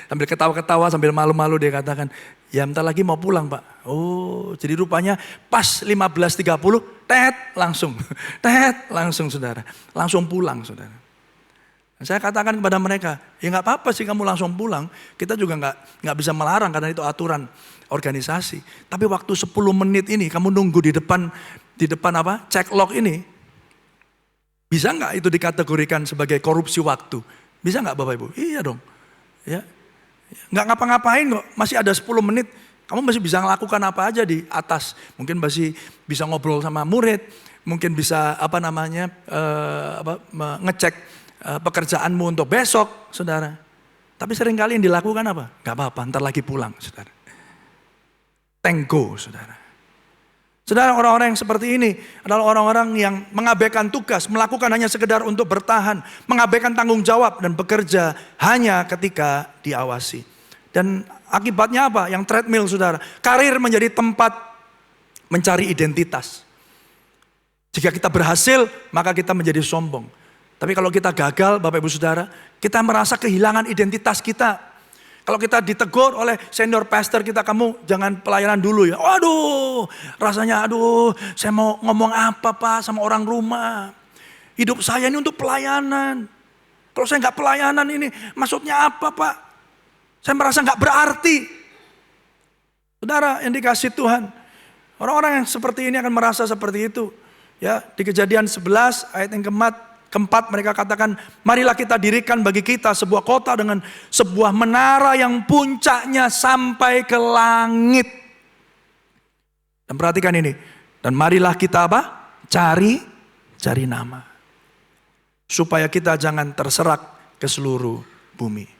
[SPEAKER 1] Sambil ketawa-ketawa, sambil malu-malu dia katakan, ya bentar lagi mau pulang Pak. Oh, jadi rupanya pas 15.30, langsung saudara. Langsung pulang saudara. Saya katakan kepada mereka, ya nggak apa-apa sih kamu langsung pulang. Kita juga nggak bisa melarang karena itu aturan organisasi. Tapi waktu 10 menit ini kamu nunggu di depan apa? Check log ini. Bisa nggak itu dikategorikan sebagai korupsi waktu? Bisa nggak Bapak Ibu? Iya dong. Ya, nggak ngapa-ngapain kok. Masih ada 10 menit. Kamu masih bisa melakukan apa aja di atas. Mungkin masih bisa ngobrol sama murid. Mungkin bisa ngecek pekerjaanmu untuk besok, saudara. Tapi seringkali yang dilakukan apa? Nggak apa-apa, ntar lagi pulang, saudara. Tenggo, saudara. Saudara, orang-orang yang seperti ini adalah orang-orang yang mengabaikan tugas, melakukan hanya sekedar untuk bertahan, mengabaikan tanggung jawab dan bekerja hanya ketika diawasi. Dan akibatnya apa? Yang treadmill, saudara, karir menjadi tempat mencari identitas. Jika kita berhasil, maka kita menjadi sombong. Tapi kalau kita gagal, Bapak Ibu Saudara, kita merasa kehilangan identitas kita. Kalau kita ditegur oleh senior pastor kita, kamu jangan pelayanan dulu ya. Waduh, rasanya saya mau ngomong apa Pak sama orang rumah. Hidup saya ini untuk pelayanan. Kalau saya nggak pelayanan ini maksudnya apa Pak? Saya merasa nggak berarti. Saudara yang dikasih Tuhan, orang-orang yang seperti ini akan merasa seperti itu. Ya, di Kejadian 11 ayat yang keempat mereka katakan, marilah kita dirikan bagi kita sebuah kota dengan sebuah menara yang puncaknya sampai ke langit. Dan perhatikan ini, dan marilah kita apa? Cari nama. Supaya kita jangan terserak ke seluruh bumi.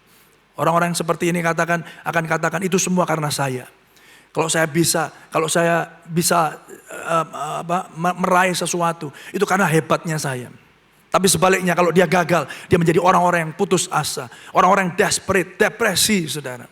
[SPEAKER 1] Orang-orang yang seperti ini akan katakan itu semua karena saya. Kalau saya bisa meraih sesuatu, itu karena hebatnya saya. Tapi sebaliknya kalau dia gagal, dia menjadi orang-orang yang putus asa. Orang-orang yang desperate, depresi, saudara.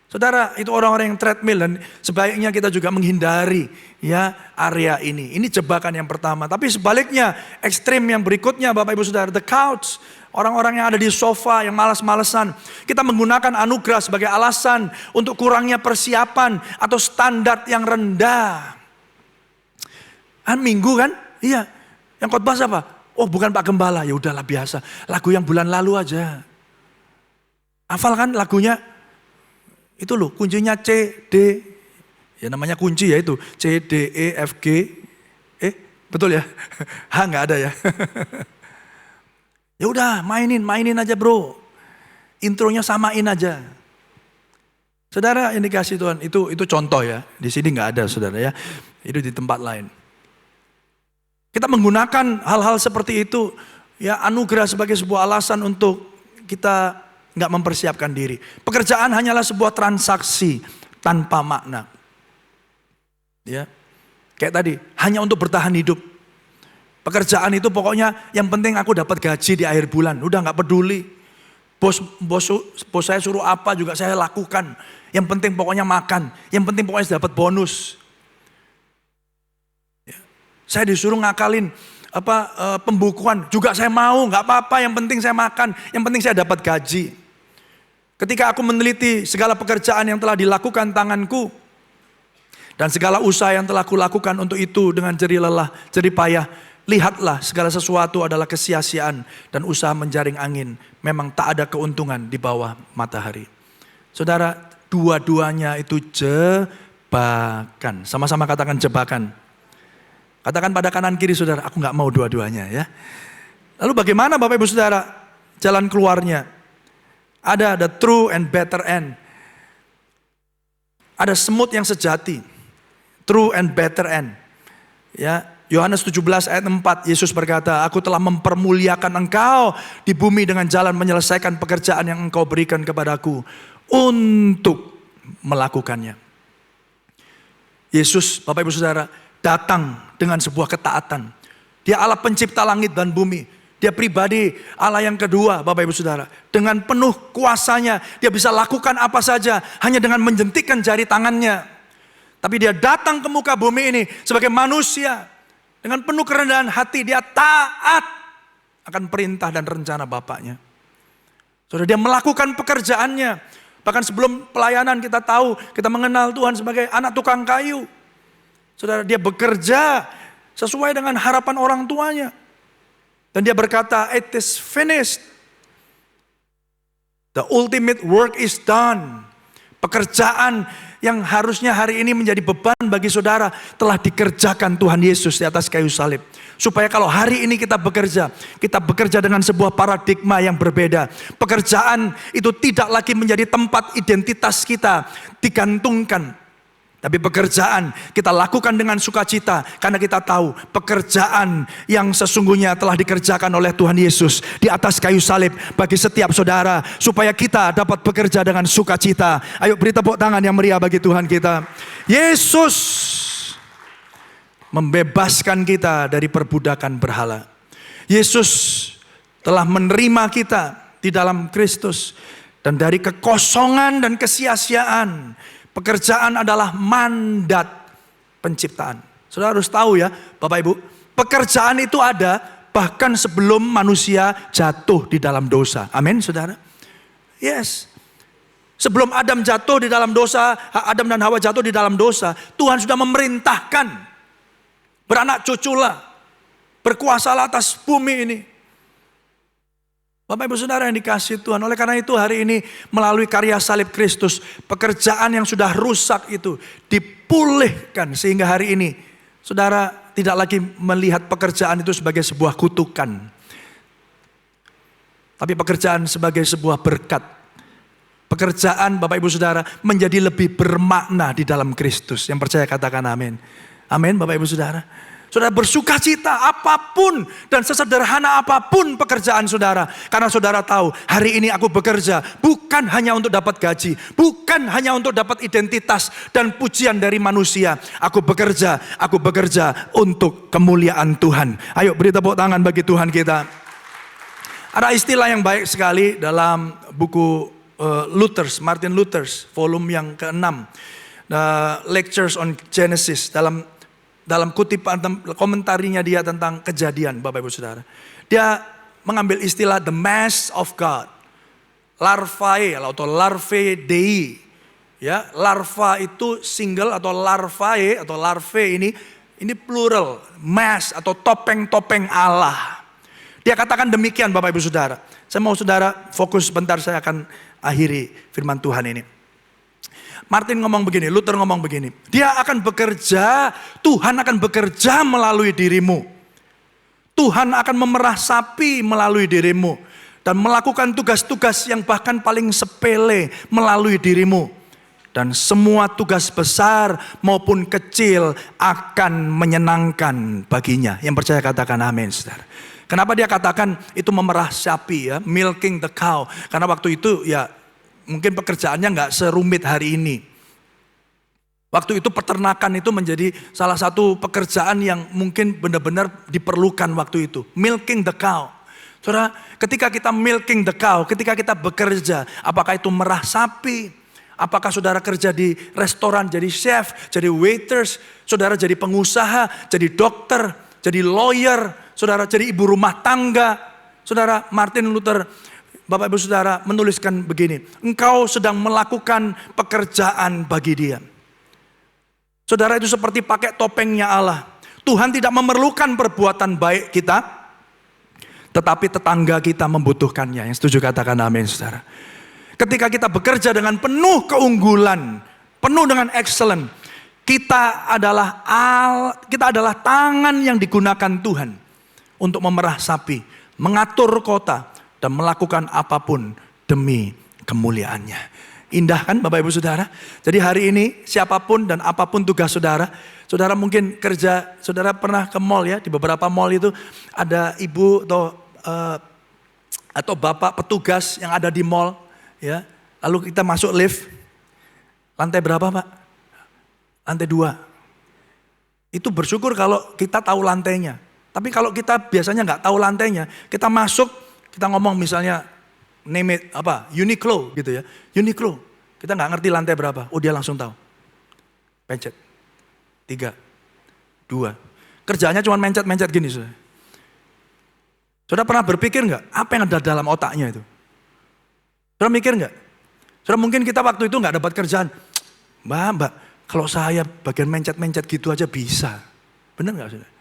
[SPEAKER 1] Saudara, itu orang-orang yang treadmill dan sebaiknya kita juga menghindari ya area ini. Ini jebakan yang pertama. Tapi sebaliknya, ekstrim yang berikutnya Bapak Ibu Saudara, the couch. Orang-orang yang ada di sofa yang malas-malesan. Kita menggunakan anugerah sebagai alasan untuk kurangnya persiapan atau standar yang rendah. Minggu kan? Iya. Yang khotbah siapa? Oh bukan Pak Gembala, ya udahlah biasa. Lagu yang bulan lalu aja. Hafal kan lagunya? Itu loh kuncinya C, D. Ya namanya kunci ya itu. C, D, E, F, G. Betul ya? H nggak ada ya. Ya udah mainin aja bro. Intronya samain aja. Saudara yang dikasih Tuhan, itu contoh ya. Di sini nggak ada saudara ya. Itu di tempat lain. Kita menggunakan hal-hal seperti itu, ya anugerah sebagai sebuah alasan untuk kita nggak mempersiapkan diri. Pekerjaan hanyalah sebuah transaksi tanpa makna. Ya, kayak tadi, hanya untuk bertahan hidup. Pekerjaan itu pokoknya yang penting aku dapat gaji di akhir bulan, udah nggak peduli. Bos saya suruh apa juga saya lakukan. Yang penting pokoknya makan, yang penting pokoknya dapat bonus. Saya disuruh ngakalin pembukuan juga saya mau, nggak apa-apa. Yang penting saya makan, yang penting saya dapat gaji. Ketika aku meneliti segala pekerjaan yang telah dilakukan tanganku dan segala usaha yang telah kulakukan untuk itu dengan jerih lelah, jerih payah, lihatlah segala sesuatu adalah kesia-siaan dan usaha menjaring angin. Memang tak ada keuntungan di bawah matahari. Saudara, dua-duanya itu jebakan. Sama-sama katakan jebakan. Katakan pada kanan kiri saudara, aku gak mau dua-duanya ya. Lalu bagaimana Bapak Ibu Saudara jalan keluarnya? Ada the true and better end. Ada semut yang sejati. True and better end. Ya, Yohanes 17 ayat 4, Yesus berkata, aku telah mempermuliakan engkau di bumi dengan jalan menyelesaikan pekerjaan yang engkau berikan kepadaku untuk melakukannya. Yesus, Bapak Ibu Saudara, datang dengan sebuah ketaatan. Dia Allah pencipta langit dan bumi. Dia pribadi Allah yang kedua Bapak Ibu Saudara. Dengan penuh kuasanya dia bisa lakukan apa saja hanya dengan menjentikkan jari tangannya. Tapi dia datang ke muka bumi ini sebagai manusia. Dengan penuh kerendahan hati dia taat akan perintah dan rencana Bapaknya. Saudara, dia melakukan pekerjaannya. Bahkan sebelum pelayanan kita tahu, kita mengenal Tuhan sebagai anak tukang kayu. Saudara, dia bekerja sesuai dengan harapan orang tuanya. Dan dia berkata, it is finished. The ultimate work is done. Pekerjaan yang harusnya hari ini menjadi beban bagi saudara telah dikerjakan Tuhan Yesus di atas kayu salib. Supaya kalau hari ini kita bekerja dengan sebuah paradigma yang berbeda. Pekerjaan itu tidak lagi menjadi tempat identitas kita digantungkan. Tapi pekerjaan kita lakukan dengan sukacita karena kita tahu pekerjaan yang sesungguhnya telah dikerjakan oleh Tuhan Yesus di atas kayu salib bagi setiap saudara supaya kita dapat bekerja dengan sukacita. Ayo beri tepuk tangan yang meriah bagi Tuhan kita. Yesus membebaskan kita dari perbudakan berhala. Yesus telah menerima kita di dalam Kristus. Dan dari kekosongan dan kesia-siaan, pekerjaan adalah mandat penciptaan. Saudara harus tahu ya Bapak Ibu, pekerjaan itu ada bahkan sebelum manusia jatuh di dalam dosa. Amin saudara. Yes. Sebelum Adam jatuh di dalam dosa, Adam dan Hawa jatuh di dalam dosa, Tuhan sudah memerintahkan, beranak cuculah, berkuasalah atas bumi ini. Bapak Ibu Saudara yang dikasihi Tuhan, oleh karena itu hari ini melalui karya salib Kristus, pekerjaan yang sudah rusak itu dipulihkan sehingga hari ini Saudara tidak lagi melihat pekerjaan itu sebagai sebuah kutukan. Tapi pekerjaan sebagai sebuah berkat. Pekerjaan Bapak Ibu Saudara menjadi lebih bermakna di dalam Kristus. Yang percaya katakan amin. Amin Bapak Ibu Saudara. Saudara bersuka cita apapun dan sesederhana apapun pekerjaan saudara. Karena saudara tahu hari ini aku bekerja bukan hanya untuk dapat gaji. Bukan hanya untuk dapat identitas dan pujian dari manusia. Aku bekerja untuk kemuliaan Tuhan. Ayo beri tepuk tangan bagi Tuhan kita. Ada istilah yang baik sekali dalam buku Martin Luther, volume yang ke-6. Lectures on Genesis, dalam kutipan komentarinya dia tentang kejadian Bapak Ibu Saudara. Dia mengambil istilah the mass of God. Larvae atau larvae Dei. Ya, larva itu single atau larvae atau larvae ini plural, mass atau topeng-topeng Allah. Dia katakan demikian Bapak Ibu Saudara. Saya mau saudara fokus sebentar, saya akan akhiri firman Tuhan ini. Martin ngomong begini, Luther ngomong begini. Dia akan bekerja, Tuhan akan bekerja melalui dirimu. Tuhan akan memerah sapi melalui dirimu. Dan melakukan tugas-tugas yang bahkan paling sepele melalui dirimu. Dan semua tugas besar maupun kecil akan menyenangkan baginya. Yang percaya katakan amin saudara. Kenapa dia katakan itu memerah sapi ya, milking the cow. Karena waktu itu ya mungkin pekerjaannya nggak serumit hari ini. Waktu itu peternakan itu menjadi salah satu pekerjaan yang mungkin benar-benar diperlukan waktu itu. Milking the cow. Saudara, ketika kita milking the cow, ketika kita bekerja, apakah itu merah sapi? Apakah saudara kerja di restoran, jadi chef, jadi waiters, saudara jadi pengusaha, jadi dokter, jadi lawyer, saudara jadi ibu rumah tangga. Saudara, Martin Luther, Bapak Ibu Saudara menuliskan begini, engkau sedang melakukan pekerjaan bagi dia. Saudara, itu seperti pakai topengnya Allah. Tuhan tidak memerlukan perbuatan baik kita, tetapi tetangga kita membutuhkannya. Yang setuju katakan amin saudara. Ketika kita bekerja dengan penuh keunggulan, penuh dengan excellent, kita adalah tangan yang digunakan Tuhan untuk memerah sapi, mengatur kota, dan melakukan apapun demi kemuliaannya. Indah kan Bapak Ibu Saudara? Jadi hari ini siapapun dan apapun tugas saudara, saudara mungkin kerja, saudara pernah ke mall ya, di beberapa mall itu ada ibu atau bapak petugas yang ada di mall ya. Lalu kita masuk lift, lantai berapa Pak? Lantai 2. Itu bersyukur kalau kita tahu lantainya. Tapi kalau kita biasanya nggak tahu lantainya, kita masuk, kita ngomong misalnya name it Uniqlo gitu ya. Uniqlo. Kita nggak ngerti lantai berapa. Oh dia langsung tahu. Pencet. 3, 2. Kerjanya cuma mencet-mencet gini saudara. Saudara pernah berpikir nggak apa yang ada dalam otaknya itu? Saudara mikir nggak? Saudara mungkin kita waktu itu nggak dapat kerjaan. Mbak, kalau saya bagian mencet-mencet gitu aja bisa. Benar nggak saudara?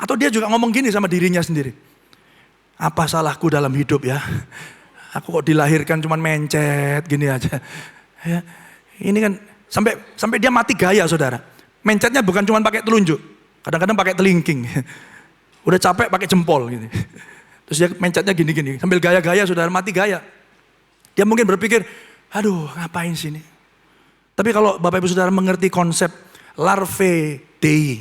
[SPEAKER 1] Atau dia juga ngomong gini sama dirinya sendiri. Apa salahku dalam hidup ya? Aku kok dilahirkan cuman mencet gini aja. Ya, ini kan sampai dia mati gaya saudara. Mencetnya bukan cuman pakai telunjuk. Kadang-kadang pakai telingking. Udah capek pakai jempol gitu. Terus dia mencetnya gini-gini. Sambil gaya-gaya saudara, mati gaya. Dia mungkin berpikir, aduh ngapain sini. Tapi kalau Bapak Ibu Saudara mengerti konsep larvae Dei,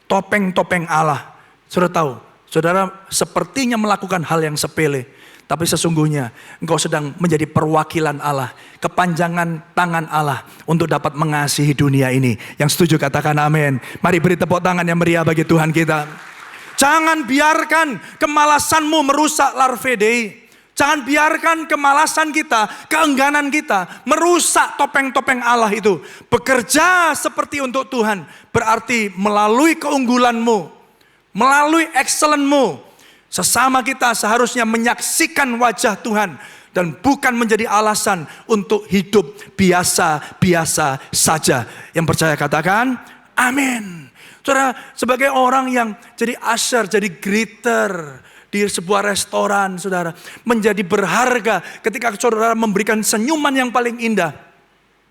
[SPEAKER 1] topeng-topeng Allah. Saudara tahu, saudara sepertinya melakukan hal yang sepele. Tapi sesungguhnya engkau sedang menjadi perwakilan Allah, kepanjangan tangan Allah untuk dapat mengasihi dunia ini. Yang setuju katakan amin. Mari beri tepuk tangan yang meriah bagi Tuhan kita. Jangan biarkan kemalasanmu merusak Larve Dei. Jangan biarkan kemalasan kita, keengganan kita merusak topeng-topeng Allah itu. Bekerja seperti untuk Tuhan berarti melalui keunggulanmu, melalui excellence-mu, sesama kita seharusnya menyaksikan wajah Tuhan dan bukan menjadi alasan untuk hidup biasa-biasa saja. Yang percaya katakan amin. Saudara, sebagai orang yang jadi usher, jadi greeter di sebuah restoran, saudara, menjadi berharga ketika saudara memberikan senyuman yang paling indah.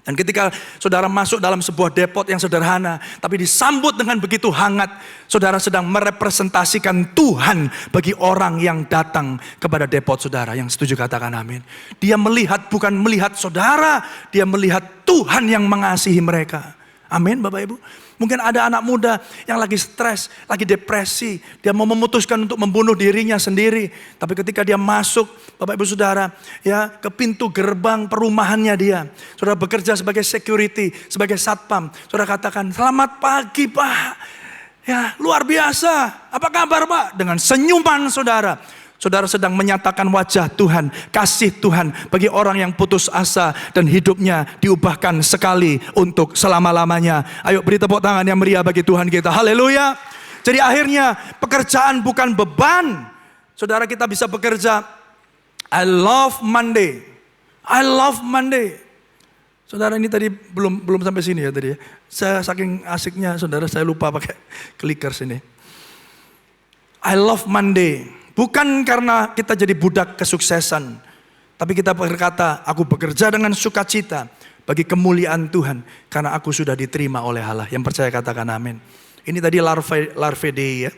[SPEAKER 1] Dan ketika saudara masuk dalam sebuah depot yang sederhana, tapi disambut dengan begitu hangat, saudara sedang merepresentasikan Tuhan bagi orang yang datang kepada depot saudara. Yang setuju katakan amin. Dia melihat, bukan melihat saudara, dia melihat Tuhan yang mengasihi mereka. Amin Bapak Ibu. Mungkin ada anak muda yang lagi stres, lagi depresi. Dia mau memutuskan untuk membunuh dirinya sendiri. Tapi ketika dia masuk, Bapak Ibu Saudara, ya, ke pintu gerbang perumahannya dia. Saudara bekerja sebagai security, sebagai satpam. Saudara katakan, selamat pagi Pak. Ya, luar biasa. Apa kabar Pak? Dengan senyuman saudara. Saudara sedang menyatakan wajah Tuhan, kasih Tuhan bagi orang yang putus asa dan hidupnya diubahkan sekali untuk selama-lamanya. Ayo beri tepuk tangan yang meriah bagi Tuhan kita. Haleluya. Jadi akhirnya pekerjaan bukan beban. Saudara kita bisa bekerja. I love Monday. I love Monday. Saudara ini tadi belum sampai sini ya tadi ya. Saya saking asiknya saudara saya lupa pakai clicker sini. I love Monday. Bukan karena kita jadi budak kesuksesan. Tapi kita berkata, aku bekerja dengan sukacita bagi kemuliaan Tuhan. Karena aku sudah diterima oleh Allah. Yang percaya katakan amin. Ini tadi Larve Dei ya.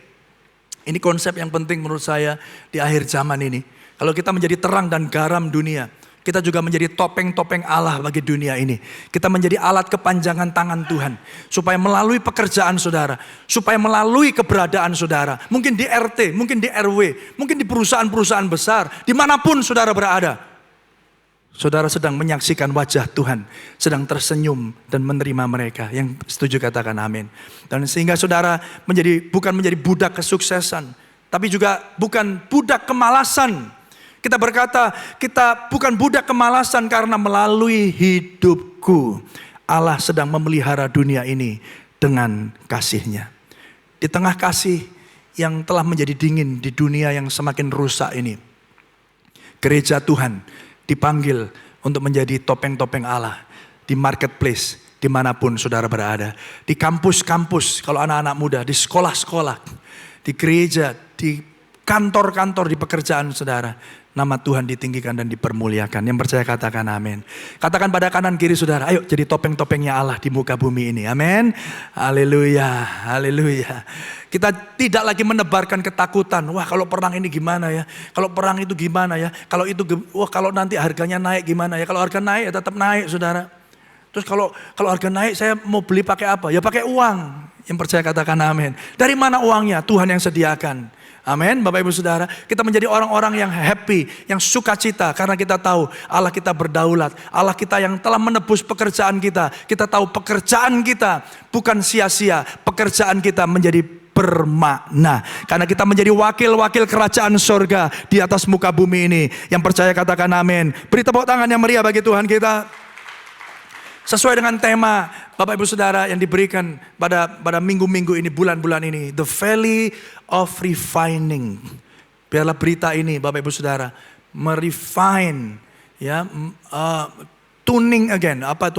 [SPEAKER 1] Ini konsep yang penting menurut saya di akhir zaman ini. Kalau kita menjadi terang dan garam dunia, kita juga menjadi topeng-topeng Allah bagi dunia ini. Kita menjadi alat kepanjangan tangan Tuhan. Supaya melalui pekerjaan saudara. Supaya melalui keberadaan saudara. Mungkin di RT, mungkin di RW. Mungkin di perusahaan-perusahaan besar. Dimanapun saudara berada. Saudara sedang menyaksikan wajah Tuhan. Sedang tersenyum dan menerima mereka. Yang setuju katakan amin. Dan sehingga saudara bukan menjadi budak kesuksesan. Tapi juga bukan budak kemalasan. Kita berkata, kita bukan budak kemalasan karena melalui hidupku Allah sedang memelihara dunia ini dengan kasih-Nya. Di tengah kasih yang telah menjadi dingin di dunia yang semakin rusak ini, gereja Tuhan dipanggil untuk menjadi topeng-topeng Allah di marketplace dimanapun saudara berada. Di kampus-kampus, kalau anak-anak muda, di sekolah-sekolah, di gereja, di kantor-kantor, di pekerjaan saudara. Nama Tuhan ditinggikan dan dipermuliakan. Yang percaya katakan amin. Katakan pada kanan kiri saudara, ayo jadi topeng-topengnya Allah di muka bumi ini. Amin. Haleluya, haleluya. Kita tidak lagi menebarkan ketakutan. Wah kalau perang ini gimana ya? Kalau perang itu gimana ya? Kalau itu, wah kalau nanti harganya naik gimana ya? Kalau harga naik ya tetap naik saudara. Terus kalau harga naik saya mau beli pakai apa? Ya pakai uang. Yang percaya katakan amin. Dari mana uangnya? Tuhan yang sediakan. Amin, Bapak Ibu Saudara. Kita menjadi orang-orang yang happy, yang sukacita. Karena kita tahu Allah kita berdaulat. Allah kita yang telah menebus pekerjaan kita. Kita tahu pekerjaan kita bukan sia-sia. Pekerjaan kita menjadi bermakna. Karena kita menjadi wakil-wakil kerajaan sorga di atas muka bumi ini. Yang percaya katakan amin. Beri tepuk tangan yang meriah bagi Tuhan kita. Sesuai dengan tema Bapak Ibu Saudara yang diberikan pada minggu-minggu ini, bulan-bulan ini. The Valley of Refining. Biarlah berita ini Bapak Ibu Saudara merefine, ya, tuning again, apa itu,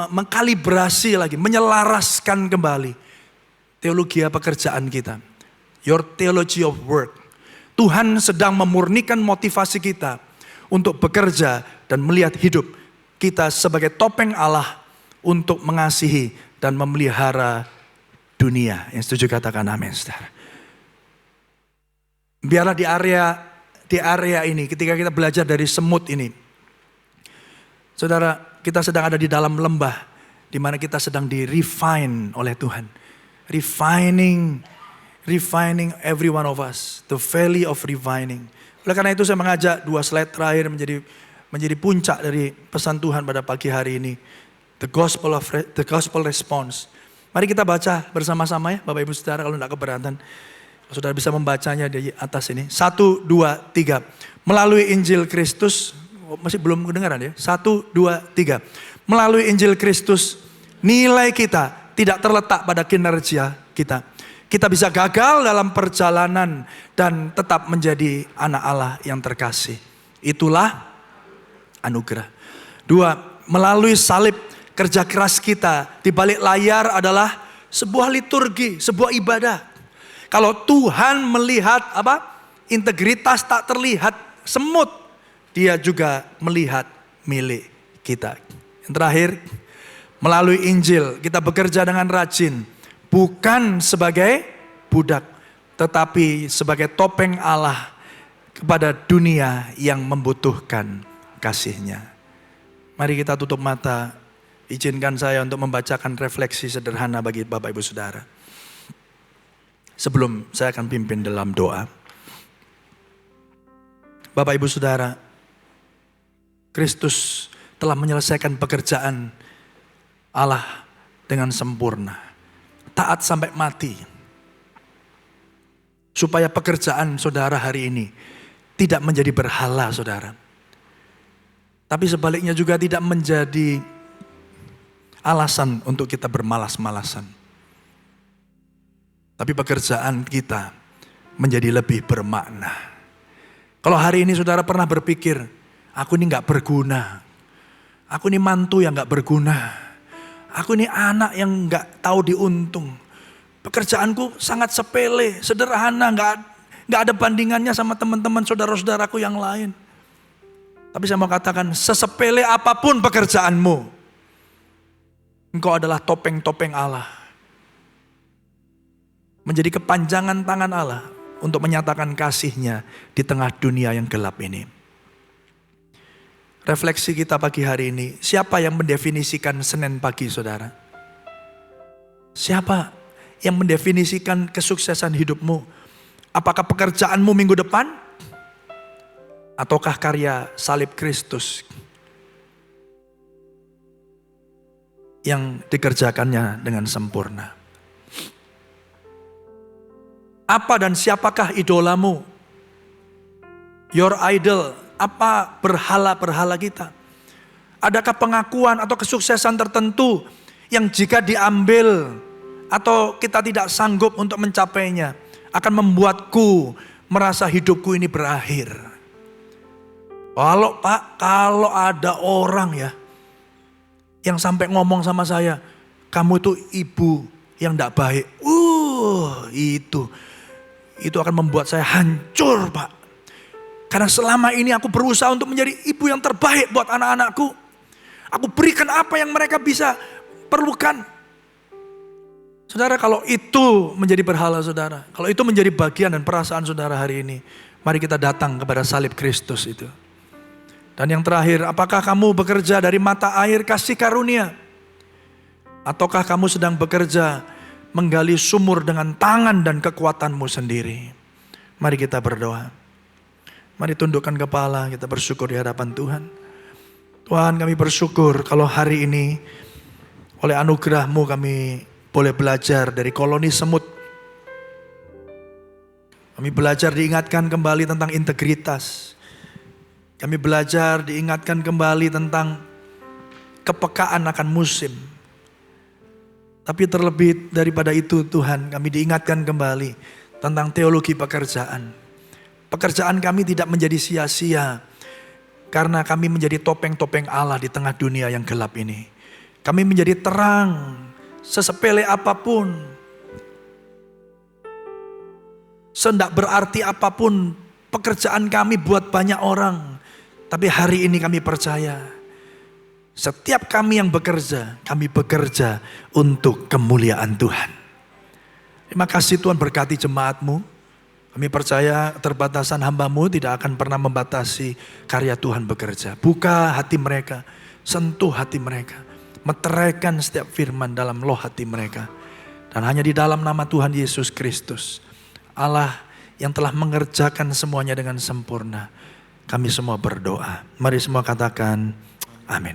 [SPEAKER 1] mengkalibrasi lagi, menyelaraskan kembali teologi pekerjaan kita. Your theology of work. Tuhan sedang memurnikan motivasi kita untuk bekerja dan melihat hidup kita sebagai topeng Allah untuk mengasihi dan memelihara dunia. Yang setuju katakan amin, saudara. Biarlah di area ini, ketika kita belajar dari semut ini, saudara, kita sedang ada di dalam lembah, di mana kita sedang di-refine oleh Tuhan. Refining every one of us. The valley of refining. Oleh karena itu saya mengajak 2 slide terakhir menjadi puncak dari pesan Tuhan pada pagi hari ini. The gospel response. Mari kita baca bersama-sama ya Bapak Ibu Saudara, kalau tidak keberatan. Saudara bisa membacanya di atas ini. 1, 2, 3. Melalui Injil Kristus, masih belum kedengaran ya. 1, 2, 3. Melalui Injil Kristus, nilai kita tidak terletak pada kinerja kita. Kita bisa gagal dalam perjalanan dan tetap menjadi anak Allah yang terkasih. Itulah anugerah. 2, melalui salib, kerja keras kita di balik layar adalah sebuah liturgi, sebuah ibadah. Kalau Tuhan melihat integritas tak terlihat semut, Dia juga melihat milik kita. Yang terakhir, melalui Injil kita bekerja dengan rajin, bukan sebagai budak, tetapi sebagai topeng Allah kepada dunia yang membutuhkan kasih-Nya. Mari kita tutup mata, izinkan saya untuk membacakan refleksi sederhana bagi Bapak Ibu Saudara. Sebelum saya akan pimpin dalam doa. Bapak Ibu Saudara, Kristus telah menyelesaikan pekerjaan Allah dengan sempurna. Taat sampai mati. Supaya pekerjaan saudara hari ini tidak menjadi berhala saudara. Tapi sebaliknya juga tidak menjadi alasan untuk kita bermalas-malasan. Tapi pekerjaan kita menjadi lebih bermakna. Kalau hari ini saudara pernah berpikir, aku ini gak berguna. Aku ini mantu yang gak berguna. Aku ini anak yang gak tahu diuntung. Pekerjaanku sangat sepele, sederhana, gak ada bandingannya sama teman-teman saudara-saudaraku yang lain. Tapi saya mau katakan, sesepele apapun pekerjaanmu, engkau adalah topeng-topeng Allah. Menjadi kepanjangan tangan Allah untuk menyatakan kasih-Nya di tengah dunia yang gelap ini. Refleksi kita pagi hari ini, siapa yang mendefinisikan Senin pagi saudara? Siapa yang mendefinisikan kesuksesan hidupmu? Apakah pekerjaanmu minggu depan? Ataukah karya salib Kristus yang dikerjakannya dengan sempurna? Apa dan siapakah idolamu? Your idol, apa berhala-berhala kita? Adakah pengakuan atau kesuksesan tertentu yang jika diambil atau kita tidak sanggup untuk mencapainya akan membuatku merasa hidupku ini berakhir? Kalau ada orang ya yang sampai ngomong sama saya, kamu itu ibu yang tidak baik. Itu akan membuat saya hancur Pak. Karena selama ini aku berusaha untuk menjadi ibu yang terbaik buat anak-anakku. Aku berikan apa yang mereka bisa perlukan. Saudara, kalau itu menjadi berhala saudara, kalau itu menjadi bagian dan perasaan saudara hari ini, mari kita datang kepada salib Kristus itu. Dan yang terakhir, apakah kamu bekerja dari mata air kasih karunia? Ataukah kamu sedang bekerja menggali sumur dengan tangan dan kekuatanmu sendiri? Mari kita berdoa. Mari tundukkan kepala, kita bersyukur di hadapan Tuhan. Tuhan, kami bersyukur kalau hari ini oleh anugerah-Mu kami boleh belajar dari koloni semut. Kami belajar diingatkan kembali tentang integritas. Kami belajar diingatkan kembali tentang kepekaan akan musim. Tapi terlebih daripada itu Tuhan, kami diingatkan kembali tentang teologi pekerjaan. Pekerjaan kami tidak menjadi sia-sia karena kami menjadi topeng-topeng Allah di tengah dunia yang gelap ini. Kami menjadi terang sesepele apapun, sendak berarti apapun pekerjaan kami buat banyak orang. Tapi hari ini kami percaya setiap kami yang bekerja, kami bekerja untuk kemuliaan Tuhan. Terima kasih Tuhan, berkati jemaat-Mu. Kami percaya keterbatasan hamba-Mu tidak akan pernah membatasi karya Tuhan bekerja. Buka hati mereka, sentuh hati mereka, meteraikan setiap firman dalam loh hati mereka. Dan hanya di dalam nama Tuhan Yesus Kristus, Allah yang telah mengerjakan semuanya dengan sempurna. Kami semua berdoa. Mari semua katakan amin.